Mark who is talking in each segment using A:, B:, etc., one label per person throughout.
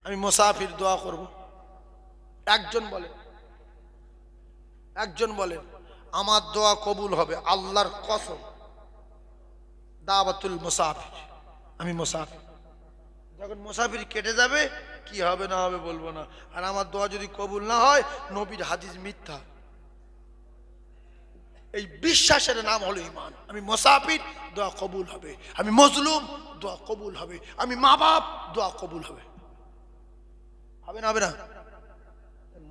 A: আমি মুসাফির দোয়া করব। একজন বলেন আমার দোয়া কবুল হবে আল্লাহর কসম। দাওয়াতুল মুসাফির, আমি মুসাফির। যখন মুসাফির কেটে যাবে কি হবে না হবে বলবো না, আর আমার দোয়া যদি কবুল না হয় নবীর হাদিস মিথ্যা। এই বিশ্বাসের নাম হলো ঈমান। আমি মুসাফির, দোয়া কবুল হবে। আমি মজলুম, দোয়া কবুল হবে। আমি মা বাপ, দোয়া কবুল হবে। হবে না হবে না?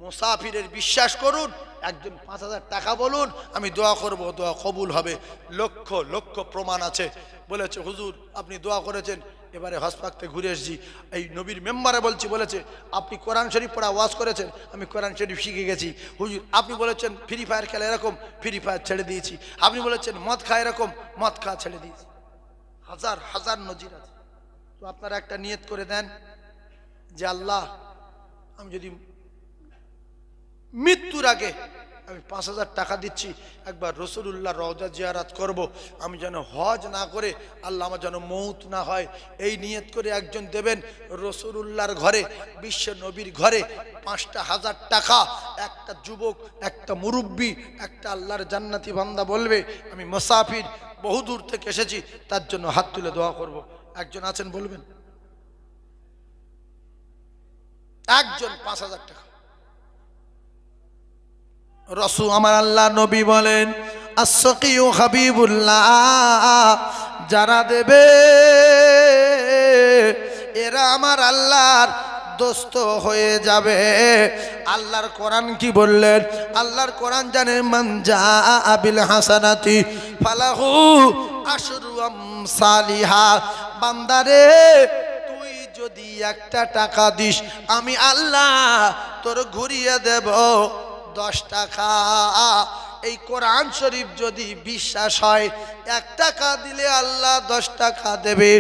A: মুসাফিরের বিশ্বাস করুন। একজন 5,000 টাকা বলুন, আমি দোয়া করব, দোয়া কবুল হবে। লক্ষ লক্ষ প্রমাণ আছে। বলেছে হুজুর আপনি দোয়া করেছেন, এবারে হজ পাকতে ঘুরে এসেছি, এই নবীর মেম্বারে বলছি, বলেছে আপনি কোরআন শরীফ পড়া ওয়াজ করেছেন, আমি কোরআন শরীফ শিখে গেছি। হুজুর আপনি বলেছেন ফ্রি ফায়ার খেলা এরকম, ফ্রি ফায়ার ছেড়ে দিয়েছি। আপনি বলেছেন মদ খায় এরকম, মদ খাওয়া ছেড়ে দিয়েছি। হাজার হাজার নজির আছে। তো আপনারা একটা নিয়ত করে দেন যে আল্লাহ আমি যদি মৃত্যুর আগে আমি 5,000 টাকা দিচ্ছি, একবার রাসূলুল্লাহ রওজা জিয়ারত করব, আমি যেন হজ না করে আল্লাহ আমার যেন মৌত না হয়, এই নিয়ত করে একজন দেবেন। রাসূলুল্লাহর ঘরে, বিশ্ব নবীর ঘরে 5,000 টাকা একটা যুবক, একটা মুরব্বী, একটা আল্লাহর জান্নাতি বান্দা বলবে আমি মুসাফির বহু দূর থেকে এসেছি, তার জন্য হাত তুলে দোয়া করব। একজন আছেন বলবেন? একজন 5,000 টাকা। রাসূল আমার আল্লাহ নবী বলেন as-saqiyu হাবিবুল্লাহ, যারা দেবে এরা আমার আল্লাহর দোস্ত হয়ে যাবে। আল্লাহর কোরআন কি বললেন? আল্লাহর কোরআন জানেন মান জাআ বিল হাসানাতি ফালাহু আশরু আমসালিহা। বান্দারে তুই যদি 1টা টাকা দিস আমি আল্লাহ তোর ঘুরিয়ে দেব 10 টাকা। এই কোরআন শরীফ যদি বিশ্বাস হয় 1 টাকা দিলে আল্লাহ 10 টাকা দেবে,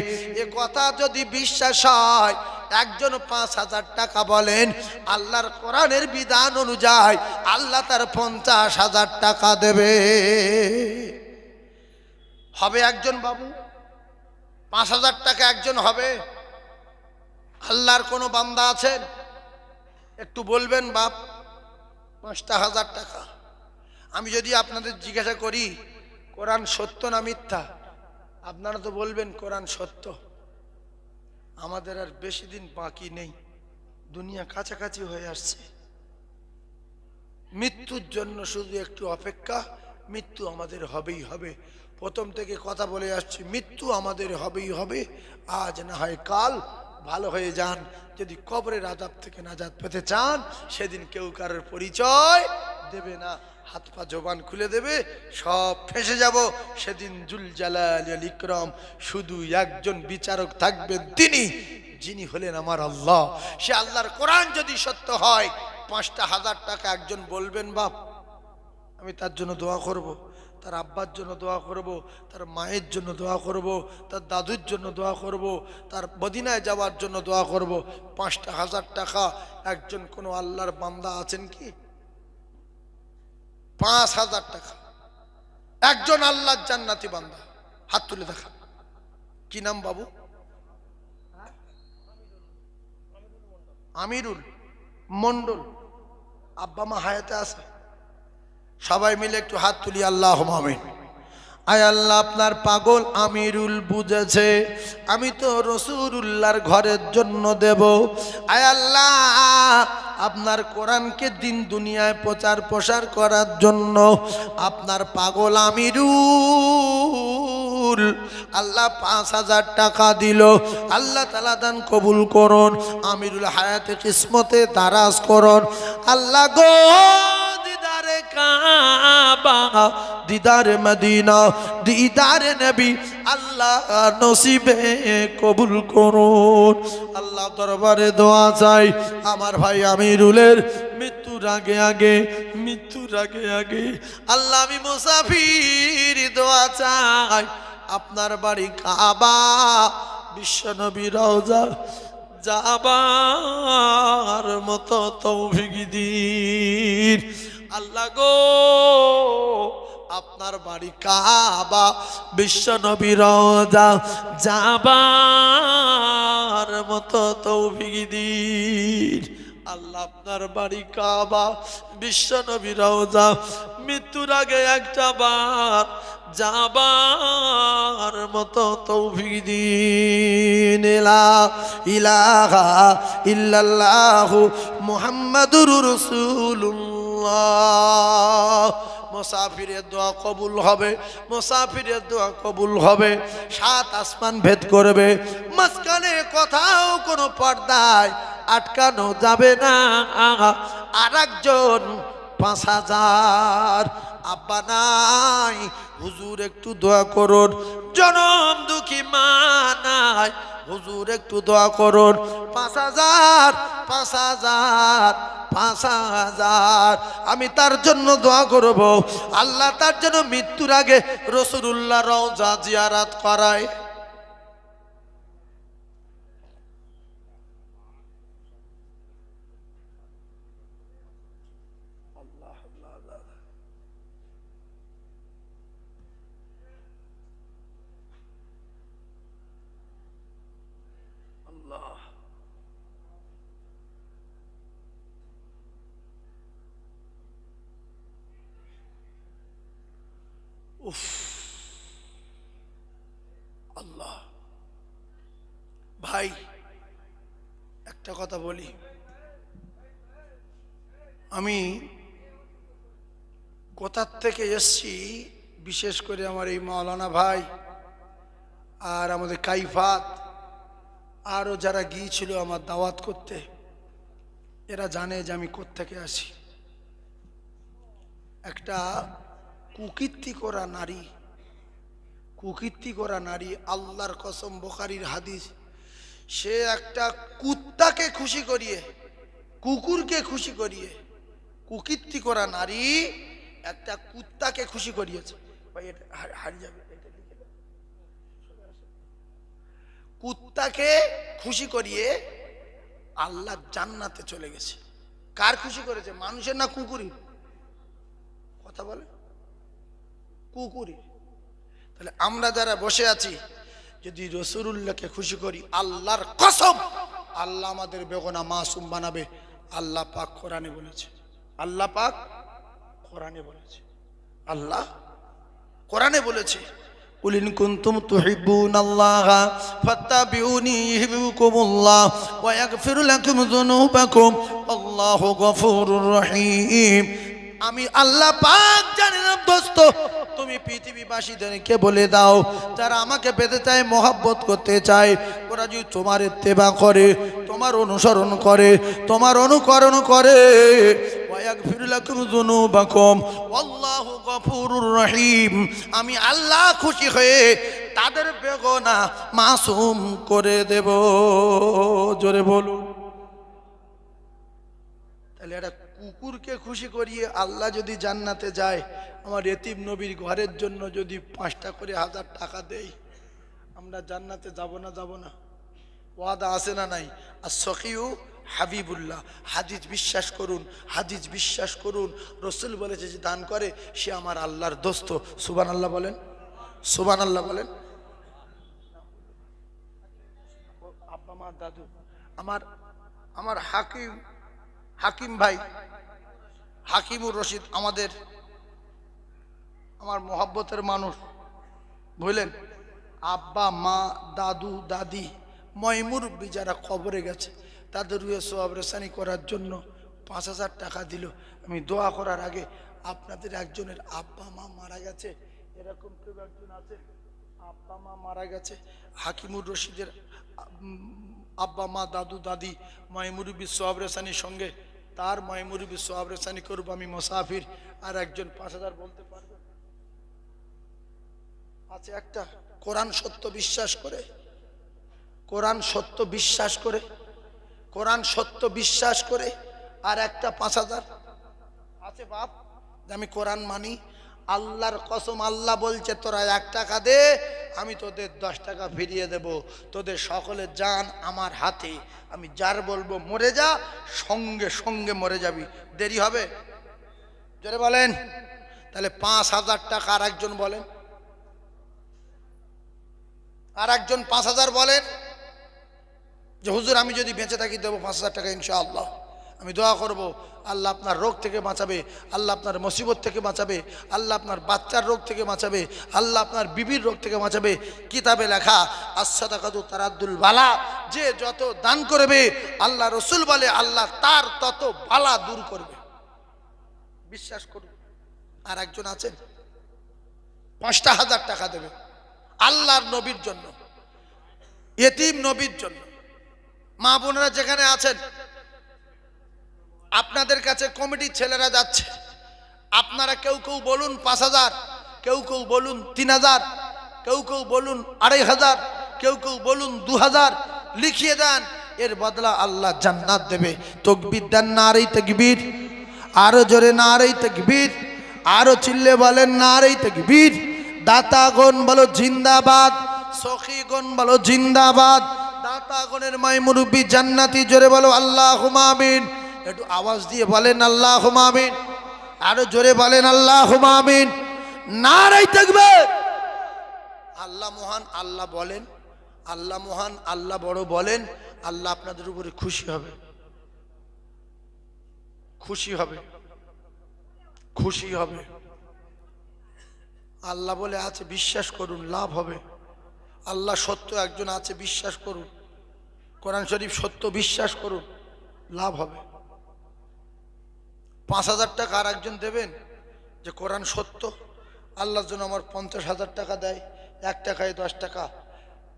A: এ কথা যদি বিশ্বাস হয় একজন 5,000 টাকা বলেন, আল্লাহর কোরআনের বিধান অনুযায়ী আল্লাহ তার 50,000 টাকা দেবে। হবে একজন বাবু? 5,000 টাকা একজন হবে? আল্লাহর কোন বান্দা আছেন একটু বলবেন বাপ? 5,000 টাকা। আমি যদি আপনাদের জিজ্ঞাসা করি কোরআন সত্য না মিথ্যা, আপনারা তো বলবেন কোরআন সত্য। আমাদের আর বেশি দিন বাকি নেই, দুনিয়া কাছাকাছি হয়ে আসছে। মৃত্যুর জন্য শুধু একটু অপেক্ষা, মৃত্যু আমাদের হবেই হবে। প্রথম থেকে কথা বলে আসছি, মৃত্যু আমাদের হবেই হবে, আজ না হয় কাল। ভালো হয়ে যান। যদি কবরের আযাব থেকে নাজাত পেতে চান, সেদিন কেউ কারোর পরিচয় দেবে না, হাত পা জবান খুলে দেবে, সব ফেঁসে যাব। সেদিন জুল জালাল ওয়াল ইকরাম শুধু একজন বিচারক থাকবেন, তিনি যিনি হলেন আমার আল্লাহ। সে আল্লাহর কোরআন যদি সত্য হয়, 5,000 টাকা একজন বলবেন বাপ আমি তার জন্য দোয়া করব, তার আব্বার জন্য দোয়া করব, তার মায়ের জন্য দোয়া করব, তার দাদুর জন্য দোয়া করব, তার মদিনায় যাওয়ার জন্য দোয়া করব। 5,000 টাকা একজন কোন আল্লাহর বান্দা আছেন কি? 5,000 টাকা একজন আল্লাহর জান্নাতি বান্দা, হাত তুলে দেখা। কি নাম বাবু? আমিরুল মন্ডল। আব্বা মা হায়াতে আছে? সবাই মিলে একটু হাত তুলি, আল্লাহুম্মা আমিন। আয় আল্লাহ, আপনার পাগল আমিরুল বুঝেছে আমি তো রাসূলুল্লাহর ঘরের জন্য দেব। আয় আল্লাহ, আপনার কোরআনকে দিন দুনিয়ায় প্রচার প্রসার করার জন্য আপনার পাগল আমিরুল আল্লাহ 5,000 টাকা দিল। আল্লাহ তাআলা দান কবুল করুন, আমিরুল হায়াতে কিসমতে দারাজ করুন। আল্লাহ গো, দিদারে কাবা, দিদারে মদিনা, দিদারে নবী আল্লাহ নসিবে কবুল করুন। আল্লাহ দরবারে দোয়া চাই আমার ভাই আমিরুলের মৃত্যুর আগে আগে আল্লাহ আমি মুসাফির, দোয়া চাই আপনার বাড়ি কাবা, বিশ্ব নবী রওজা যাবার মতো তৌফিক দিন। আল্লাহ গো, আপনার বাড়ি কাবা, বিশ্ব নবী রওজা যাবার মতো তৌফিক দিন।
B: তৌহিদ। আল্লাহ আপনার বাড়ি কাবা, বিশ্ব নবী রওজা, মৃত্যুর আগে একটা বার যাবার মতো তৌফিক দিন। লা ইলাহা ইল্লাল্লাহু মুহাম্মাদুর রাসূলুল্লাহ। মুসাফিরের দোয়া কবুল হবে, মুসাফিরের দোয়া কবুল হবে। সাত আসমান ভেদ করবে, মাঝখানে কোথাও কোনো পর্দায় আটকানো যাবে না। আর একজন 5,000 আব্বা নাই, হুজুর একটু দোয়া করুন। জনম দুঃখী মা নাই, হুজুর একটু দোয়া করুন। 5,000 5,000 5,000 আমি তার জন্য দোয়া করব, আল্লাহ তার জন্য মৃত্যুর আগে রাসূলুল্লাহ রওজা জিয়ারত করায়। উফ, আল্লাহ। ভাই একটা কথা বলি, আমি কোথার থেকে এসছি, বিশেষ করে আমার এই মাওলানা ভাই আর আমাদের কাইফাত আরও যারা গিয়েছিল আমার দাওয়াত করতে, এরা জানে যে আমি কোত্থেকে আসি। একটা কুকীর্তি করা নারী, কুকীর্তি করা নারী, আল্লাহর কসম, বুখারীর হাদিস, সে একটা কুত্তাকে খুশি করিয়ে, কুকুরকে খুশি করিয়ে, কুকীর্তি করা নারী একটা কুত্তাকে খুশি করিয়েছে। ভাই এটা হারিয়ে যাবে, এটা লিখে দাও। কুত্তাকে খুশি করিয়ে আল্লাহ জান্নাতে চলে গেছে। কার খুশি করেছে, মানুষের না কুকুরি? কথা বলে কুকুরি। তাহলে আমরা যারা বসে আছি, যদি রাসূলুল্লাহকে খুশি করি, আল্লাহর কসম আল্লাহ আমাদের বেগুনা মাসুম বানাবে। আল্লাহ পাক কোরআনে বলেছে, আল্লাহ পাক কোরআনে বলেছে, আল্লাহ কোরআনে বলেছে, কুল ইন কুনতুম তুহিব্বুনাল্লাহা ফাত্তাবিউনি ইউহিব্বুকুমুল্লাহ ওয়া ইয়াগফির লাকুম যুনুবাকুম আল্লাহু গফুরুর রহিম। আমি আল্লাহ পাক জানি না দোস্ত, তুমি পৃথিবীবাসীদেরকে বলে দাও, যারা আমাকে পেতে চায়, মহব্বত করতে চায়, ওরা যদি তোমার ইত্তেবা করে, তোমার অনুসরণ করে, তোমার অনুকরণ করে, ওয়ায়াগফির লাকুম যুনুবাকুম আল্লাহু গফুরুর রহিম, আমি আল্লাহ খুশি হয়ে তাদের বেগুনা মাসুম করে দেব। জোরে বলুন। তাহলে এটা কুকুরকে খুশি করিয়ে আল্লাহ যদি জান্নাতে যায়, আমার এতিম নবীর ঘরের জন্য যদি 5টা করে 1000 টাকা দেই, আমরা জান্নাতে যাব না? যাব না? ওয়াদা আছে না নাই? আর সখিউ হাবিবুল্লাহ, হাদিস বিশ্বাস করুন, হাদিস বিশ্বাস করুন। রাসূল বলেছে যে দান করে সে আমার আল্লাহর দোস্ত। সুবহানাল্লাহ বলেন, সুবহানাল্লাহ বলেন। আব্বা মা দাদু, আমার হাকিম ভাই, হাকিমুর রশিদ, আমার মোহাব্বতের মানুষ, বুঝলেন? আব্বা মা দাদু দাদি ময়মুরব্বি যারা কবরে গেছে, তাদের রুয়ে সওয়াব রেসানি করার জন্য 5,000 টাকা দিল। আমি দোয়া করার আগে, আপনাদের একজনের আব্বা মা মারা গেছে, এরকম কেউ একজন আছে আব্বা মা মারা গেছে? হাকিমুর রশিদের আব্বা মা দাদু দাদি ময়মুরব্বি সওয়াব রেসানির সঙ্গে তার ময়মুরব্বি সওয়াব রেসানি করবো আমি মুসাফির, আর একজন 5,000 বলতে পারবে? আছে একটা কোরআন সত্য বিশ্বাস করে, কোরআন সত্য বিশ্বাস করে, কোরআন সত্য বিশ্বাস করে, আর একটা 5,000 আছে বাপ, আমি কোরআন মানি, আল্লাহর কসম, আল্লাহ বলছে তোরা 1 টাকা দে, আমি তোদের 10 টাকা ফিরিয়ে দেব। তোদের সকলের জান আমার হাতে, আমি যার বলবো মরে যা, সঙ্গে সঙ্গে মরে যাবি, দেরি হবে? জোরে বলেন। তাহলে 5,000 টাকা, আর একজন বলেন, আর একজন 5,000 বলেন।
A: যে হুজুর আমি যদি বেঁচে থাকি দেবো 5,000 টাকা ইনশাআল্লাহ। আমি দোয়া করব আল্লাহ আপনার রোগ থেকে বাঁচাবে, আল্লাহ আপনার মুসিবত থেকে বাঁচাবে, আল্লাহ আপনার বাচ্চার রোগ থেকে বাঁচাবে, আল্লাহ আপনার বিবির রোগ থেকে বাঁচাবে। কিতাবে লেখা as-সাদাকাতু তারাদ্দুল বালা, যে যত দান করবে আল্লাহ রসুল বলে আল্লাহ তার তত বালা দূর করবে। বিশ্বাস করুন। আর একজন আছেন 5,000 টাকা দেবে আল্লাহর নবীর জন্য, ইতিম নবীর জন্য। মা বোনেরা যেখানে আছেন, আপনাদের কাছে কমিটির ছেলেরা যাচ্ছে, আপনারা কেউ কেউ বলুন 5,000, কেউ কেউ বলুন 3,000, কেউ কেউ বলুন 2,500, কেউ কেউ বলুন 2,000 লিখিয়ে দেন। এর বদলা আল্লাহ জান্নাত দেবে। তাকবীর দেন, নারে তাকবীর। আরো জোরে নারে তাকবীর, আরো চিল্লে বলেন নারে তাকবীর। দাতাগণ বলো জিন্দাবাদ, সখীগণ বলো জিন্দাবাদ। দাতাগণের মাই মুরব্বি জান্নাতি, জোরে বলো আল্লাহুম্মা আমিন। একটু আওয়াজ দিয়ে বলেন আল্লাহুম্মা আমিন। আরো জোরে বলেন আল্লাহুম্মা আমিন। নারে তাকবীর। আল্লাহ মহান, আল্লাহ বলেন, আল্লাহ মহান, আল্লাহ বড় বলেন। আল্লাহ আপনাদের উপরে খুশি হবে, খুশি হবে, খুশি হবে। আল্লাহ বলে আছে বিশ্বাস করুন, লাভ হবে। আল্লাহ সত্য একজন আছে, বিশ্বাস করুন। কোরআন শরীফ সত্য, বিশ্বাস করুন, লাভ হবে। 5,000 টাকা আর একজন দেবেন যে কোরআন সত্য, আল্লাহর জন্য আমার 50,000 টাকা দেয়, 1 টাকায় 10 টাকা,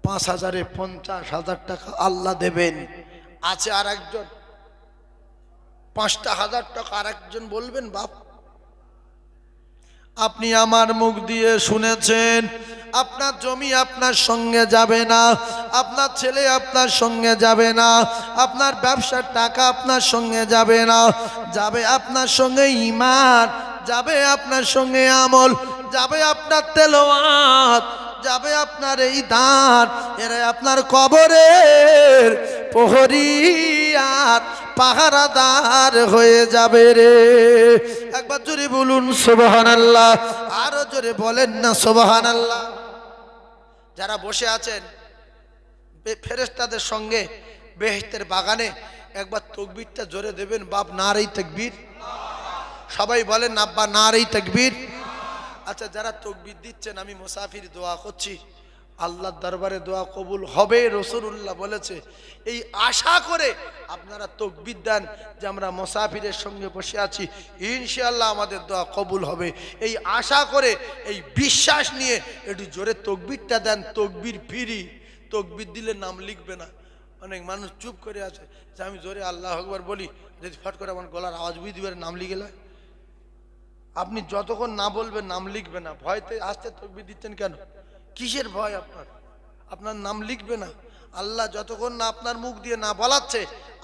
A: 5,000-এ 50,000 টাকা আল্লাহ দেবেন। আছে আর একজন 5,000 টাকা আর একজন বলবেন বাপ আপনি আমার মুখ দিয়ে শুনেছেন, আপনার জমি আপনার সঙ্গে যাবে না, আপনার ছেলে আপনার সঙ্গে যাবে না, আপনার ব্যবসার টাকা আপনার সঙ্গে যাবে না, যাবে আপনার সঙ্গে ঈমান, যাবে আপনার সঙ্গে আমল, যাবে আপনার তেলাওয়াত, যাবে আপনার এই দান। এরা আপনার কবরের প্রহরী আর পাহারাদার হয়ে যাবে রে। একবার জোরে বলুন সুবহানাল্লাহ, আরো জোরে বলেন না সুবহানাল্লাহ। যারা বসে আছেন ফেরেশতাদের সঙ্গে বেহেশতের বাগানে, একবার তাকবীরটা জোরে দেবেন বাপ, নারে তাকবীর। সবাই বলেন আব্বা নারে তাকবীর। আচ্ছা, যারা তাকবীর দিচ্ছেন, আমি মুসাফির দোয়া করছি, আল্লাহর দরবারে দোয়া কবুল হবে। রাসূলুল্লাহ বলেছে, এই আশা করে আপনারা তাকবীর দেন যে আমরা মুসাফিরের সঙ্গে বসে আছি, ইনশাআল্লাহ আমাদের দোয়া কবুল হবে। এই আশা করে, এই বিশ্বাস নিয়ে একটু জোরে তাকবীরটা দেন। তাকবীর ফ্রি, তাকবীর দিলে নাম লিখবে না। অনেক মানুষ চুপ করে আছে যে আমি জোরে আল্লাহু আকবার বলি, যদি ফট করে আমার গলার আওয়াজ বুঝে দিবে নাম লিখে নেয়। আপনি যতক্ষণ না বলবেন নাম লিখবে না। ভয়তে আসতে তাকবীর দিচ্ছেন কেন? কিসের ভয় আপনার? আপনার নাম লিখবে না। আল্লাহ যতক্ষণ না আপনার মুখ দিয়ে না বলাচ্ছে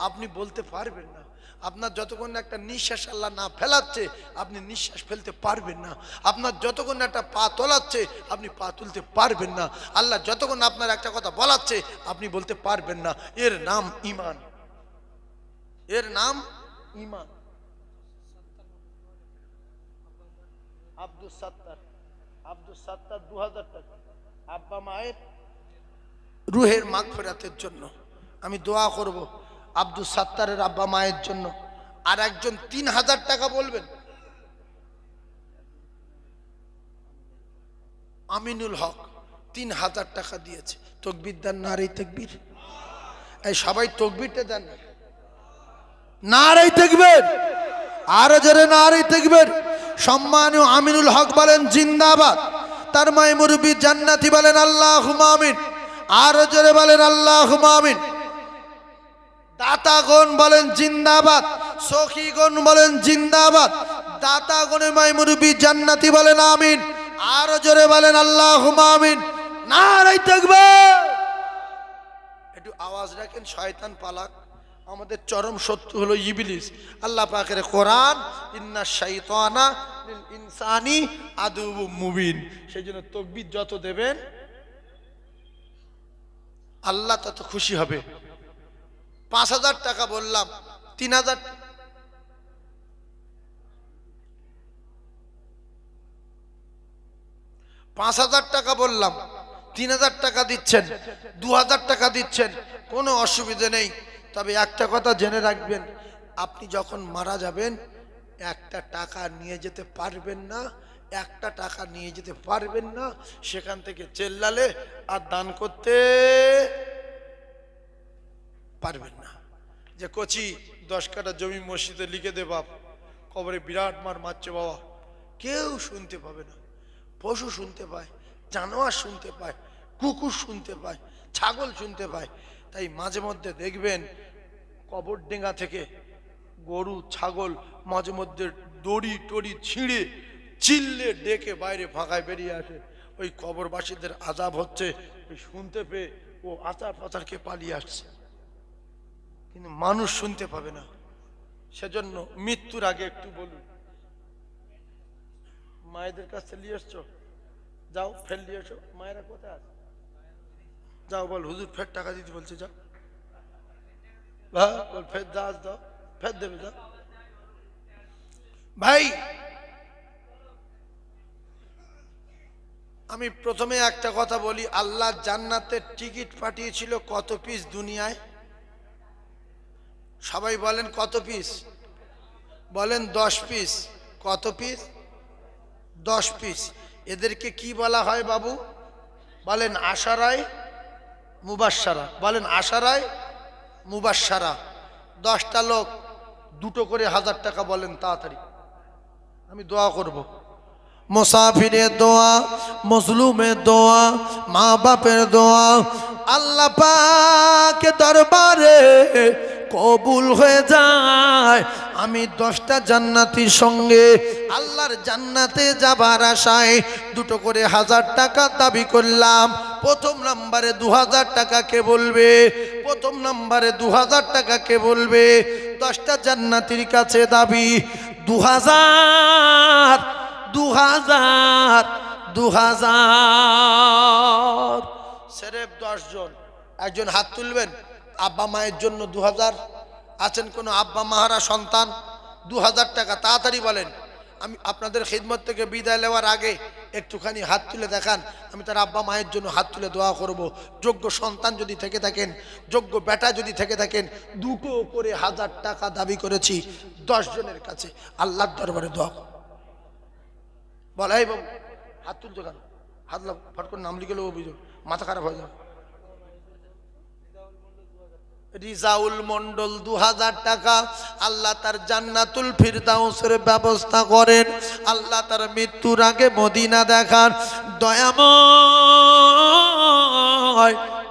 A: আপনি বলতে পারবেন না। আপনার যতক্ষণ না একটা নিঃশ্বাস আল্লাহ না ফেলাচ্ছে আপনি নিঃশ্বাস ফেলতে পারবেন না। আপনার যতক্ষণ একটা পা তোলাচ্ছে আপনি পা তুলতে পারবেন না। আল্লাহ যতক্ষণ আপনার একটা কথা বলাচ্ছে আপনি বলতে পারবেন না। এর নাম ঈমান, এর নাম ঈমান। আব্দুল সাত্তার, আব্দুল সাত্তার 2,000 টাকা আব্বা মায়ের রুহের মাগফিরাতের জন্য আমি দোয়া করব। আব্দুল সাত্তারের আব্বা মায়ের জন্য। আর একজন 3,000 টাকা বলবেন। আমিনুল হক 3,000 টাকা দিয়েছে। তাকবীর দেন, নারে তাকবীর। এই সবাই তাকবীরটা দেন, নারে তাকবীর। আরো জোরে নারে তাকবীর। সম্মানীয় আমিনুল হক বলেন জিন্দাবাদ। তার মাই মুরব্বি জান্নাতি বলেন আল্লাহুম্মা আমিন। আরো জোরে বলেন আল্লাহুম্মা আমিন। দাতাগণ বলেন জিন্দাবাদ, সখীগণ বলেন জিন্দাবাদ। দাতাগণের মাই মুরব্বি জান্নাতি বলেন আমিন। আরো জোরে বলেন আল্লাহুম্মা আমিন। নারে তাকবীর। একটু আওয়াজ রাখেন, শয়তান পালাক। আমাদের চরম শত্রু হলো ইবলিস। আল্লাহ পাকের কোরআন, ইন্না শাইতানা লিল ইনসানি আদুউম মুবিন। সেই জন্য তাকবীর যত দেবেন আল্লাহ তত খুশি হবে। 5,000 টাকা বললাম, 3,000 5,000 টাকা বললাম, 3000 টাকা দিচ্ছেন, 2000 টাকা দিচ্ছেন, কোনো অসুবিধে নেই। তবে একটা কথা জেনে রাখবেন, আপনি যখন মারা যাবেন একটা টাকা নিয়ে যেতে পারবেন না, একটা টাকা নিয়ে যেতে পারবেন না। সেখান থেকে চেল্লালে আর দান করতে পারবেন না। যে কচি 10 কাঠা জমি মসজিদে লিখে দে বাপ, কবরে বিরাট মার মারছে বাবা, কেউ শুনতে পাবে না। পশু শুনতে পায়, জানোয়ার শুনতে পায়, কুকুর শুনতে পায়, ছাগল শুনতে পায়। তাই মাঝে মধ্যে দেখবেন কবর ডেঙ্গা থেকে গরু ছাগল মাঝে মধ্যে দড়ি টড়ি ছিঁড়ে চিল্লে ডেকে বাইরে ফাঁকায় বেরিয়ে আসে। ওই কবরবাসীদের আযাব হচ্ছে, ওই শুনতে পেয়ে ও আচার পাচারকে পালিয়ে আসছে, কিন্তু মানুষ শুনতে পাবে না। সেজন্য মৃত্যুর আগে একটু বলুন, মায়েদের কাছে নিয়ে এসছো, যাও ফের নিয়ে এসো। মায়েরা কোথায় আছে? যাও বল হুজুর ফের টাকা দিতে বলছে, যাও বল ফের দাও, ফের দেবে, যাও। ভাই আমি প্রথমে একটা কথা বলি, আল্লাহ জান্নাতের টিকিট পাঠিয়েছিল কত পিস দুনিয়ায়? সবাই বলেন কত পিস? বলেন 10 পিস। কত পিস? 10 পিস। এদেরকে কি বলা হয় বাবু? বলেন আশারায় মুবাশশারা। বলেন আশারায় মুবাশশারা। 10টা লোক 2টো করে 1000 টাকা বলেন তাড়াতাড়ি, আমি দোয়া করব। মুসাফিরের দোয়া, মজলুমের দোয়া, মা বাপের দোয়া আল্লাহ পাকের দরবারে কবুল হয়ে যায়। আমি 10টা জান্নাতীর সঙ্গে আল্লাহর জান্নাতে যাবার আশায় 2টো করে 1000 টাকা দাবি করলাম। প্রথম নম্বরে 2000 টাকা কে বলবে? প্রথম নম্বরে 2000 টাকা কে বলবে? 10টা জান্নাতীর কাছে দাবি 2000, 2000, 2000। সেরেফ 10 জন, একজন হাত তুলবেন। আব্বা মায়ের জন্য 2000 আছেন? কোনো আব্বা মাহারা সন্তান? 2000 টাকা তাড়াতাড়ি বলেন। আমি আপনাদের খিদমত থেকে বিদায় নেওয়ার আগে একটুখানি হাত তুলে দেখান, আমি তার আব্বা মায়ের জন্য হাত তুলে দোয়া করব। যোগ্য সন্তান যদি থেকে থাকেন, যোগ্য বেটা যদি থেকে থাকেন, 2টো করে 1000 টাকা দাবি করেছি 10 জনের কাছে, আল্লাহর দরবারে দোয়া করব। বল এই বাবু হাত তুলছো কেন? হাত লাগ, ফট করে নাম লিখে নেবো, বুঝো মাথা খারাপ হয়ে যাবে। রিজাউল মন্ডল 2000 টাকা। আল্লাহ তার জান্নাতুল ফিরদাউসের ব্যবস্থা করেন। আল্লাহ তার মৃত্যুর আগে মদিনা দেখার দয়াময়,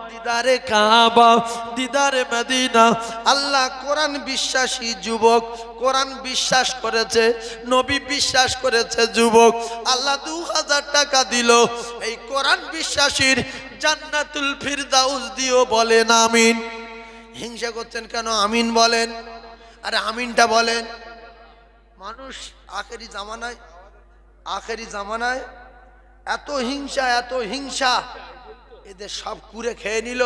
A: দিদারে কাবা, দিদারে মদিনা। আল্লাহ কোরআন বিশ্বাসী যুবক, কোরআন বিশ্বাস করেছে, নবী বিশ্বাস করেছে যুবক, আল্লাহ 2000 টাকা দিল এই কোরআন বিশ্বাসীর জান্নাতুল ফিরদাউস দিও। বলেন আমিন। হিংসা করছেন কেন? আমিন বলেন। আরে আমিনটা বলেন। মানুষ আখেরি জামানায় এত হিংসা, এত হিংসা, এদের সব কুরে খেয়ে নিল।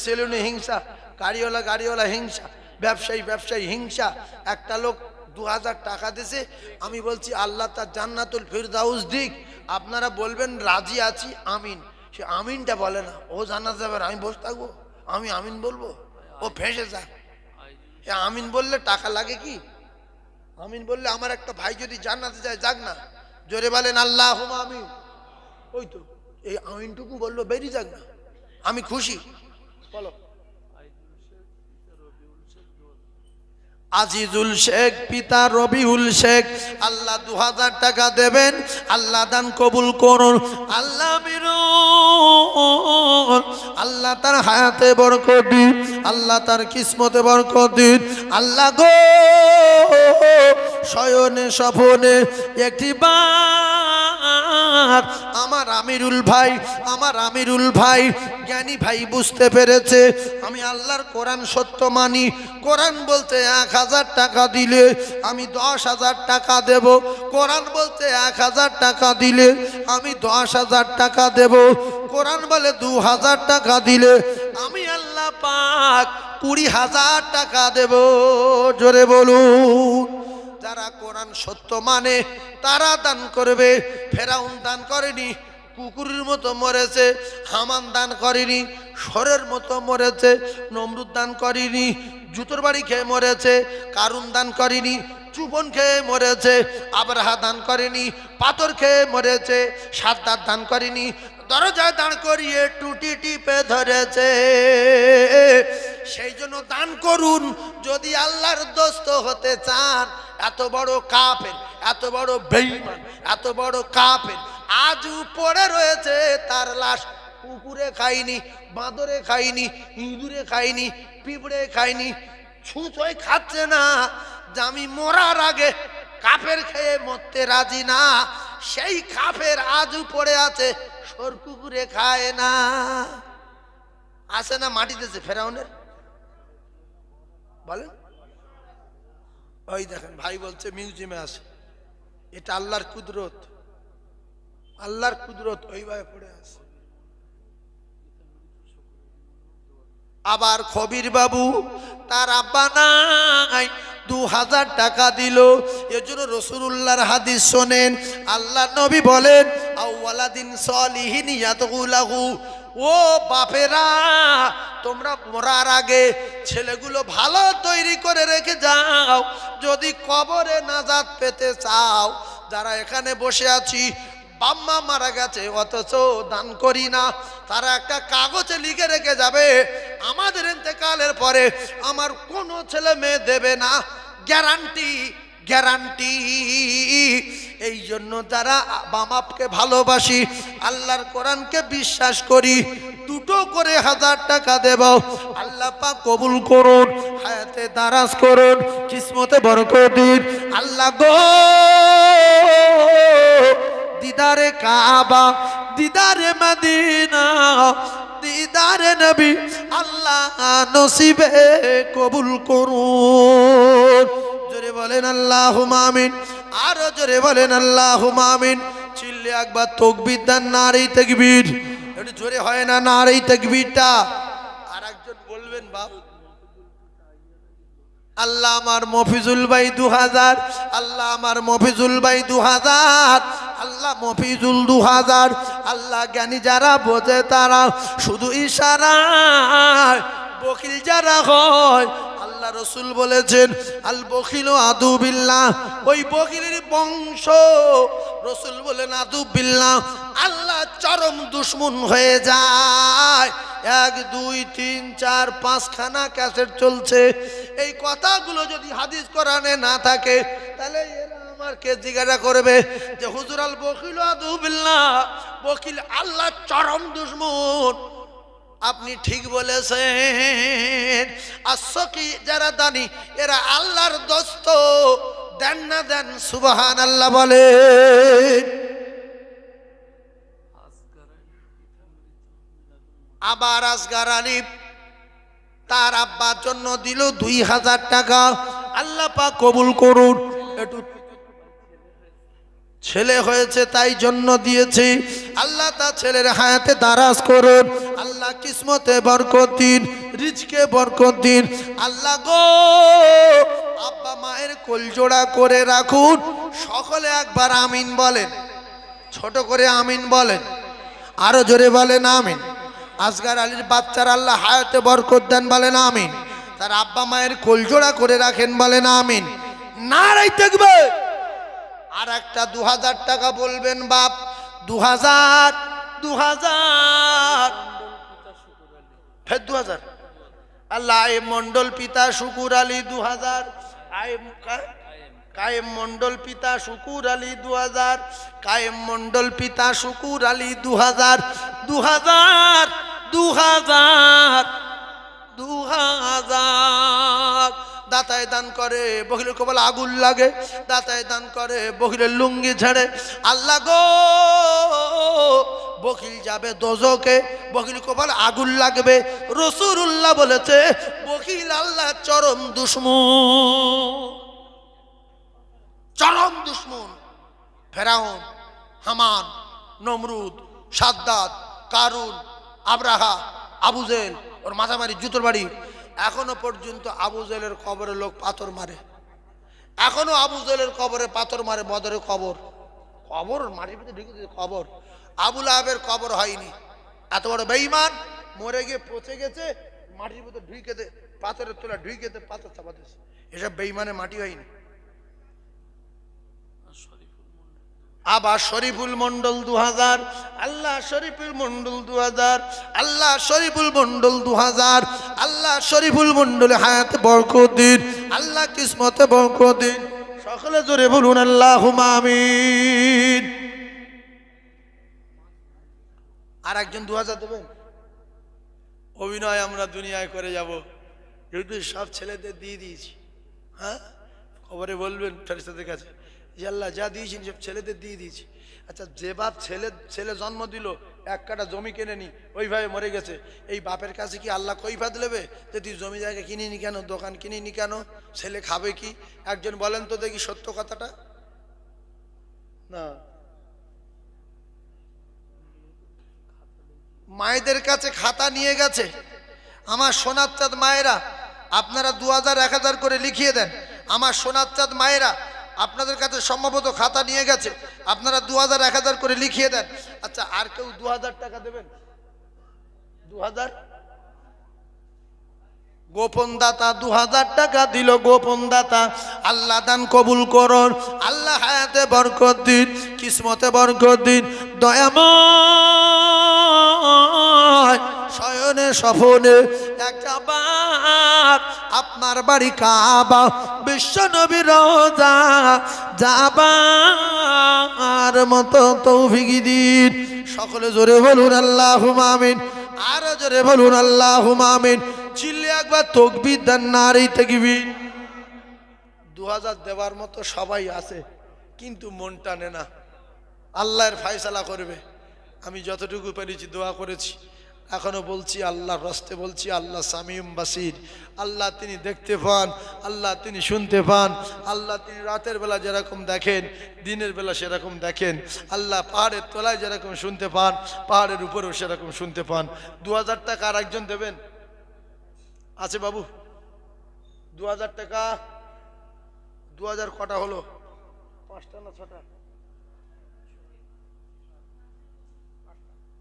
A: সেলুনে হিংসা, গাড়িওয়ালা হিংসা, ব্যবসায়ী হিংসা। একটা লোক 2000 টাকা দিয়েছে, আমি বলছি আল্লাহ তার জান্নাতুল ফিরদাউস দিক, আপনারা বলবেন রাজি আছি, আমিন। সে আমিনটা বলে না। ও জান্নাত যাবে, আমি বসে থাকবো, আমি আমিন বলবো? ও ফেঁসে যায়। আমিন বললে টাকা লাগে কি? আমিন বললে আমার একটা ভাই যদি জান্নাতে যায়, যাক না, জোরে বলেন আল্লাহুম্মা আমিন। ওই তো এই আমিনটুকু বললো, বেরিয়ে যাক না, আমি খুশি। বলো আজিজুল শেখ পিতা রবিউল শেখ, আল্লাহ 2000 টাকা দেবেন। আল্লাহ দান কবুল করুন। আল্লাহ আল্লাহ তার হায়াতে বরকত দিন, আল্লাহ তার কিসমতে বরকত দিন। আল্লাহ গো শয়নে স্বপনে একটি বার আমার আমিরুল ভাই জ্ঞানী ভাই বুঝতে পেরেছে আমি আল্লাহর কোরআন সত্য মানি। কোরআন বলতে 1000 টাকা দিলে আমি 10,000 টাকা দেব। কোরআন বলতে 1000 টাকা দিলে আমি 10,000 টাকা দেব। কোরআন বলে 2000 টাকা দিলে আমি আল্লাহ পাক 20,000 টাকা দেব। জোরে বলুন। যারা কোরআন সত্য মানে তারা দান করবে। ফেরাউন দান করেনি,
B: কুকুরের মতো মরেছে। হামান দান করেনি, সরের মতো মরেছে। নমরুদ দান করেনি, জুতোর বাড়ি খেয়ে মরেছে। কারুন দান করেনি, চুবন খেয়ে মরেছে। আবরাহা দান করেনি, পাথর খেয়ে মরেছে। সাদ্দাত দান করেনি, দরজায় দাঁড় করিয়ে টুটি টিপে ধরেছে। সেই জন্য দান করুন যদি আল্লাহর দোস্ত হতে চান। এত বড় কাফের, এত বড় বেঈমান, এত বড় কাফের আজও পড়ে রয়েছে। তার লাশ কুকুরে খায়নি, বাঁদরে খায়নি, ইঁদুরে খায়নি, পিঁপড়ে খায়নি, ছুঁচোয় খাচ্ছে না। যে আমি মরার আগে কাফের খেয়ে মরতে রাজি না, সেই কাফের আজও পড়ে আছে, সর কুকুরে খায় না। আসে না মাটিতেছে ফেরাউনের? বলেন। ওই দেখেন ভাই বলছে মিউজিয়ামে আছে। এটা আল্লাহর কুদরত, আল্লাহর কুদরত। ওইভাবে পড়ে আছে। আবার খবির বাবু তার আব্বা নাই, 2000 টাকা দিল। এজন্য রাসূলুল্লাহর হাদিস শোনেন, আল্লাহ নবী বলেন আওয়ালাদিন সলিহিন ইয়াদগুলাহু। ও বাপেরা, তোমরা মরার আগে ছেলেগুলো ভালো তৈরি করে রেখে যাও যদি কবরে নাজাত পেতে চাও। যারা এখানে বসে আছি, বাম্মা মারা গেছে অথচ দান করি না, তারা একটা কাগজে লিখে রেখে যাবে আমাদের ইন্তেকালের পরে আমার কোনো ছেলে মেয়ে দেবে না, গ্যারান্টি, গ্যারান্টি। এই জন্য যারা বামাপকে ভালোবাসি, আল্লাহর কোরআনকে বিশ্বাস করি, দুটো করে 1000 টাকা দেব। আল্লাহ পাক কবুল করুন, হায়াতে দারাজ করুন, কিসমতে বরকত দিন। আল্লাহ গো, দিদারে কাবা, দিদারে মদিনা, দিদারে নবী আল্লাহ নসিবে কবুল করুন। জোরে বলেন আল্লাহুম্মা আমিন, আরো জোরে বলেন আল্লাহুম্মা আমিন। চিল্লে একবার তাকবীর দেন, নারে তাকবীর। একটু জোরে হয় না নারে তাকবীরটা? আর একজন বলবেন বাপ। আল্লাহ আমার মফিজুল ভাই 2000, আল্লাহ আমার মফিজুল ভাই 2000, আল্লাহ মফিজুল 2000। আল্লাহ জ্ঞানী যারা বোঝে তারা শুধু ইশারায়, বকিল যারা হয় আল্লাহ রসুল বলেছেন আল বখিল আদু বিল্লাহ, ওই বকিলের বংশ রসুল বলেন আদু বিল্লাহ, আল্লাহ চরম দুশ্মন হয়ে যায়। 1 2 3 4 5 খানা ক্যাসেট চলছে। এই কথাগুলো যদি হাদিস কোরআনে না থাকে তাহলে এরা আমাকে জিজ্ঞাসা করবে যে হুজুর আল বখিল আদু বিল্লাহ, বকিল আল্লাহ চরম দুশ্মন। আপনি ঠিক বলেছেন। আসকি যারা দানি এরা আল্লাহর দোস্ত। দেন না দেন সুবহানাল্লাহ বলে। আবার আসগার আলী তার আব্বার জন্য দিল 2000 টাকা। আল্লাহ পাক কবুল করুন। একটু ছেলে হয়েছে তাই জন্য দিয়েছি। আল্লাহ তার ছেলের হায়াতে দারাজ করুন। আল্লাহ কিসমতে বরকত দিন, রিজকে বরকত দিন। আল্লাহ গো, আব্বা মায়ের কোলজোড়া করে রাখুন। সকলে একবার আমিন বলেন, ছোট করে আমিন বলেন, আরো জোরে বলেন আমিন। আসগার আলীর বাচ্চার আল্লাহ হায়াতে বরকত দেন বলেন আমিন। তার আব্বা মায়ের কোলজোড়া করে রাখেন বলেন আমিন। নারাই থাকবে। আর একটা 2000 টাকা বলবেন বাপ। 2000 2000 ফের 2000। আল্লাহ আইম মন্ডল পিতা শুকুর আলী 2000। কায়েম মন্ডল পিতা শুকুর আলী 2000। কায়েম মন্ডল পিতা শুকুর আলী 2000। 2000 2000 2000। দাতায় দান করে বহিলের কপালে আগুন লাগে, দাতায় দান করে বহিলের লুঙ্গি ঝেড়ে। আল্লাহ গো, বকিল যাবে দোজকে, বকিল কপালে আগুন লাগবে। রাসূলুল্লাহ বলেছে বকিল আল্লাহ চরম দুশমন, চরম দুশমন। ফেরাউন, হামান, নমরুদ, সাদ্দাত, কারুন, আবরাহা, আবু জেহেল, ওর মাথামারি জুতোর বাড়ি। এখনো পর্যন্ত আবু জেহেলের কবরে লোক পাথর মারে। এখনো আবু জেহেলের কবরে পাথর মারে। বদরের কবর, কবর মাটির ভিতরে ঢুকে কবর। আবুল আহাবের কবর হয়নি, এত বড় বেঈমান, মরে গিয়ে পচে গেছে, মাটির মধ্যে ঢুইকেতে, পাথরের তোলা ঢুইকেতে পাথর চাপাতেছে, এসব বেঈমানের মাটি হয়নি। আবার শরীফুল মন্ডল 2000, আল্লাহ শরীফুল মন্ডল 2000, আল্লাহ শরীফুল মন্ডল 2000, আল্লাহ শরীফুল মন্ডলে হায়াতে বরকত দিন, আল্লাহ কিসমতে বরকত দিন। সকলে জোরে বলুন আল্লাহুম্মা আমিন। আর একজন 2000 দেবেন? অভিনয় আমরা দুনিয়ায় করে যাব, যেহেতু সব ছেলেদের দিয়ে দিয়েছি। হ্যাঁ, খবরে বলবেন ফেরেশতাদের কাছে যে আল্লাহ যা দিয়েছেন সব ছেলেদের দিয়ে দিয়েছি। আচ্ছা, যে বাপ ছেলে জন্ম দিল, এক কাটা জমি কিনে নি, ওইভাবে মরে গেছে, এই বাপের কাছে কি আল্লাহ কৈফিয়ত নেবে যে তুই জমি জায়গা কিনিনি কেন, দোকান কিনিনি কেন, ছেলে খাবে কি? একজন বলেন তো দেখি সত্য কথাটা। না, মায়েদের কাছে খাতা নিয়ে গেছে, আমার সোনার চাঁদ মায়েরা আপনারা 2000 1000 করে লিখিয়ে দেন। আমার সোনার চাঁদ মায়েরা আপনাদের কাছে সম্ভবত খাতা নিয়ে গেছে, আপনারা 2000 1000 করে লিখিয়ে দেন। আচ্ছা, আর কেউ 2000 টাকা দেবেন? 2000 গোপন দাতা 2000 টাকা দিল, গোপন দাতা। আল্লাহ দান কবুল করুন, আল্লাহ হায়াতে বরকত দিন, কিসমতে বরকত দিন। দয়াময় শয়নে স্বপনে একবার আপনার বাড়ি কাবা, বিশ্ব নবীর রওজা যাবার মতো তৌফিক দিন। সকলে জোরে বলুন আল্লাহুম্মা আমিন, আর জোরে বলুন আল্লাহুম্মা আমিন। চিল্লে একবার তাকবীর দেন, নারে তাকবীর। 2000 দেওয়ার মতো সবাই আছে, কিন্তু মন টানে না। আল্লাহর ফয়সালা করবে। আমি যতটুকু পেরেছি দোয়া করেছি, এখনো বলছি, আল্লাহর রাস্তে বলছি, আল্লাহ সামিউম বাসির, আল্লাহ তিনি দেখতে পান, আল্লাহ তিনি শুনতে পান, আল্লাহ তিনি রাতের বেলা যেরকম দেখেন, দিনের বেলা সেরকম দেখেন। আল্লাহ পাহাড়ের তলায় যেরকম শুনতে পান, পাহাড়ের উপরেও সেরকম শুনতে পান। 2000 টাকা আর একজন দেবেন? আছে বাবু? 2000 টাকা। 2000 কটা হলো? 5টা না 6টা?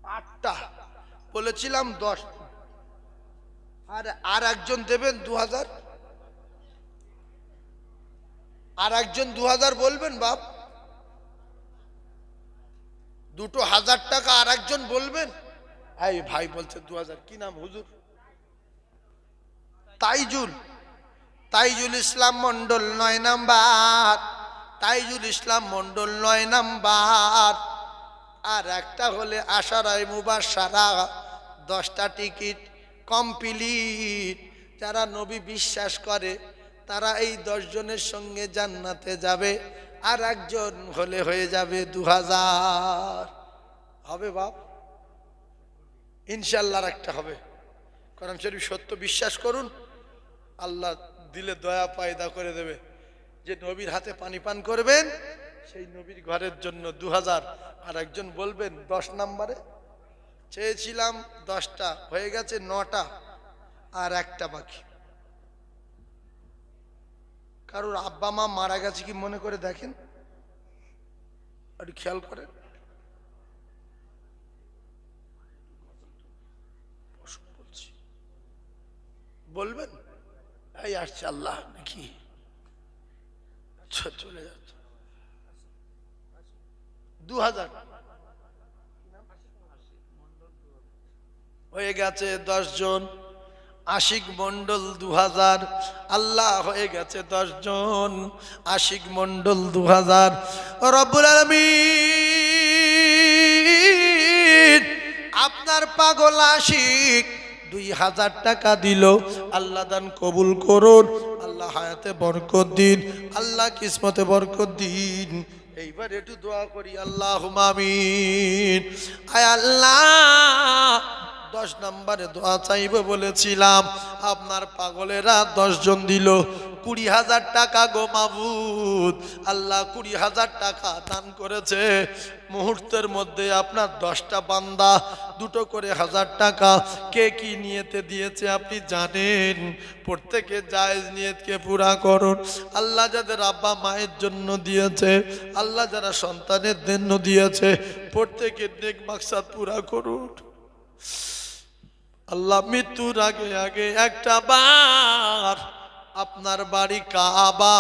B: 8টা বলেছিলাম, 10। আর একজন দেবেন 2000? আর একজন 2000 বলবেন বাপ? 2000 টাকা আর একজন বলবেন? এই ভাই বলছে 2000। কি নাম হুজুর? তাইজুল ইসলাম মন্ডল 9 নাম্বার, তাইজুল ইসলাম মন্ডল 9 নাম্বার। আর একটা হলে আশারায়ে মুবাশশারা 10টা টিকিট কমপ্লিট। যারা নবী বিশ্বাস করে তারা এই 10 জনের সঙ্গে জান্নাতে যাবে। আর একজন হলে হয়ে যাবে 2000। হবে বাপ? ইনশাআল্লাহ আর একটা হবে। কোরআন শরীফ সত্য বিশ্বাস করুন, আল্লাহ দিলে দয়া পয়দা করে দেবে। যে নবীর হাতে পানি পান করবেন সেই নবীর ঘরের জন্য 2000। আর একজন বলবেন 10 নম্বরে চেয়েছিলাম 10টা, হয়ে গেছে 9টা, আর একটা বাকি। কারোর আব্বা মা মারা গেছে কি মনে করে দেখেন, একটু খেয়াল করেন। বলবেন এই আসছে আল্লাহ নাকি চলে যাচ্ছে। 2000 হয়ে গেছে 10 জন। আশিক মন্ডল 2000। আল্লাহ হয়ে গেছে 10 জন। আশিক মন্ডল 2000। রব্বুল আলামিন আপনার পাগল আশিক 2000 টাকা দিল, আল্লাহ দান কবুল করুন, আল্লাহ হায়াতে বরকত দিন, আল্লাহ কিসমতে বরকত দিন। এইবার একটু দোয়া করি, আল্লাহুম্মা আমিন। আয় আল্লাহ
A: 10 নম্বরে দোয়া চাইবে বলেছিলাম, আপনার পাগলেরা 10 জন দিল 20,000 টাকা গো মাবুদ। আল্লাহ 20,000 টাকা দান করেছে। মুহূর্তের মধ্যে আপনার 10টা বান্দা 2 করে 1000 টাকা কে কি নিয়তে দিয়েছে আপনি জানেন। প্রত্যেকে জায়েজ নিয়তকে পুরা করুন। আল্লাহ যাদের আব্বা মায়ের জন্য দিয়েছে, আল্লাহ যারা সন্তানের জন্য দিয়েছে, প্রত্যেকের নেক মাকসাদ পুরা করুন। আল্লাহ মৃত্যুর আগে আগে একটা বার আপনার বাড়ি কাবা,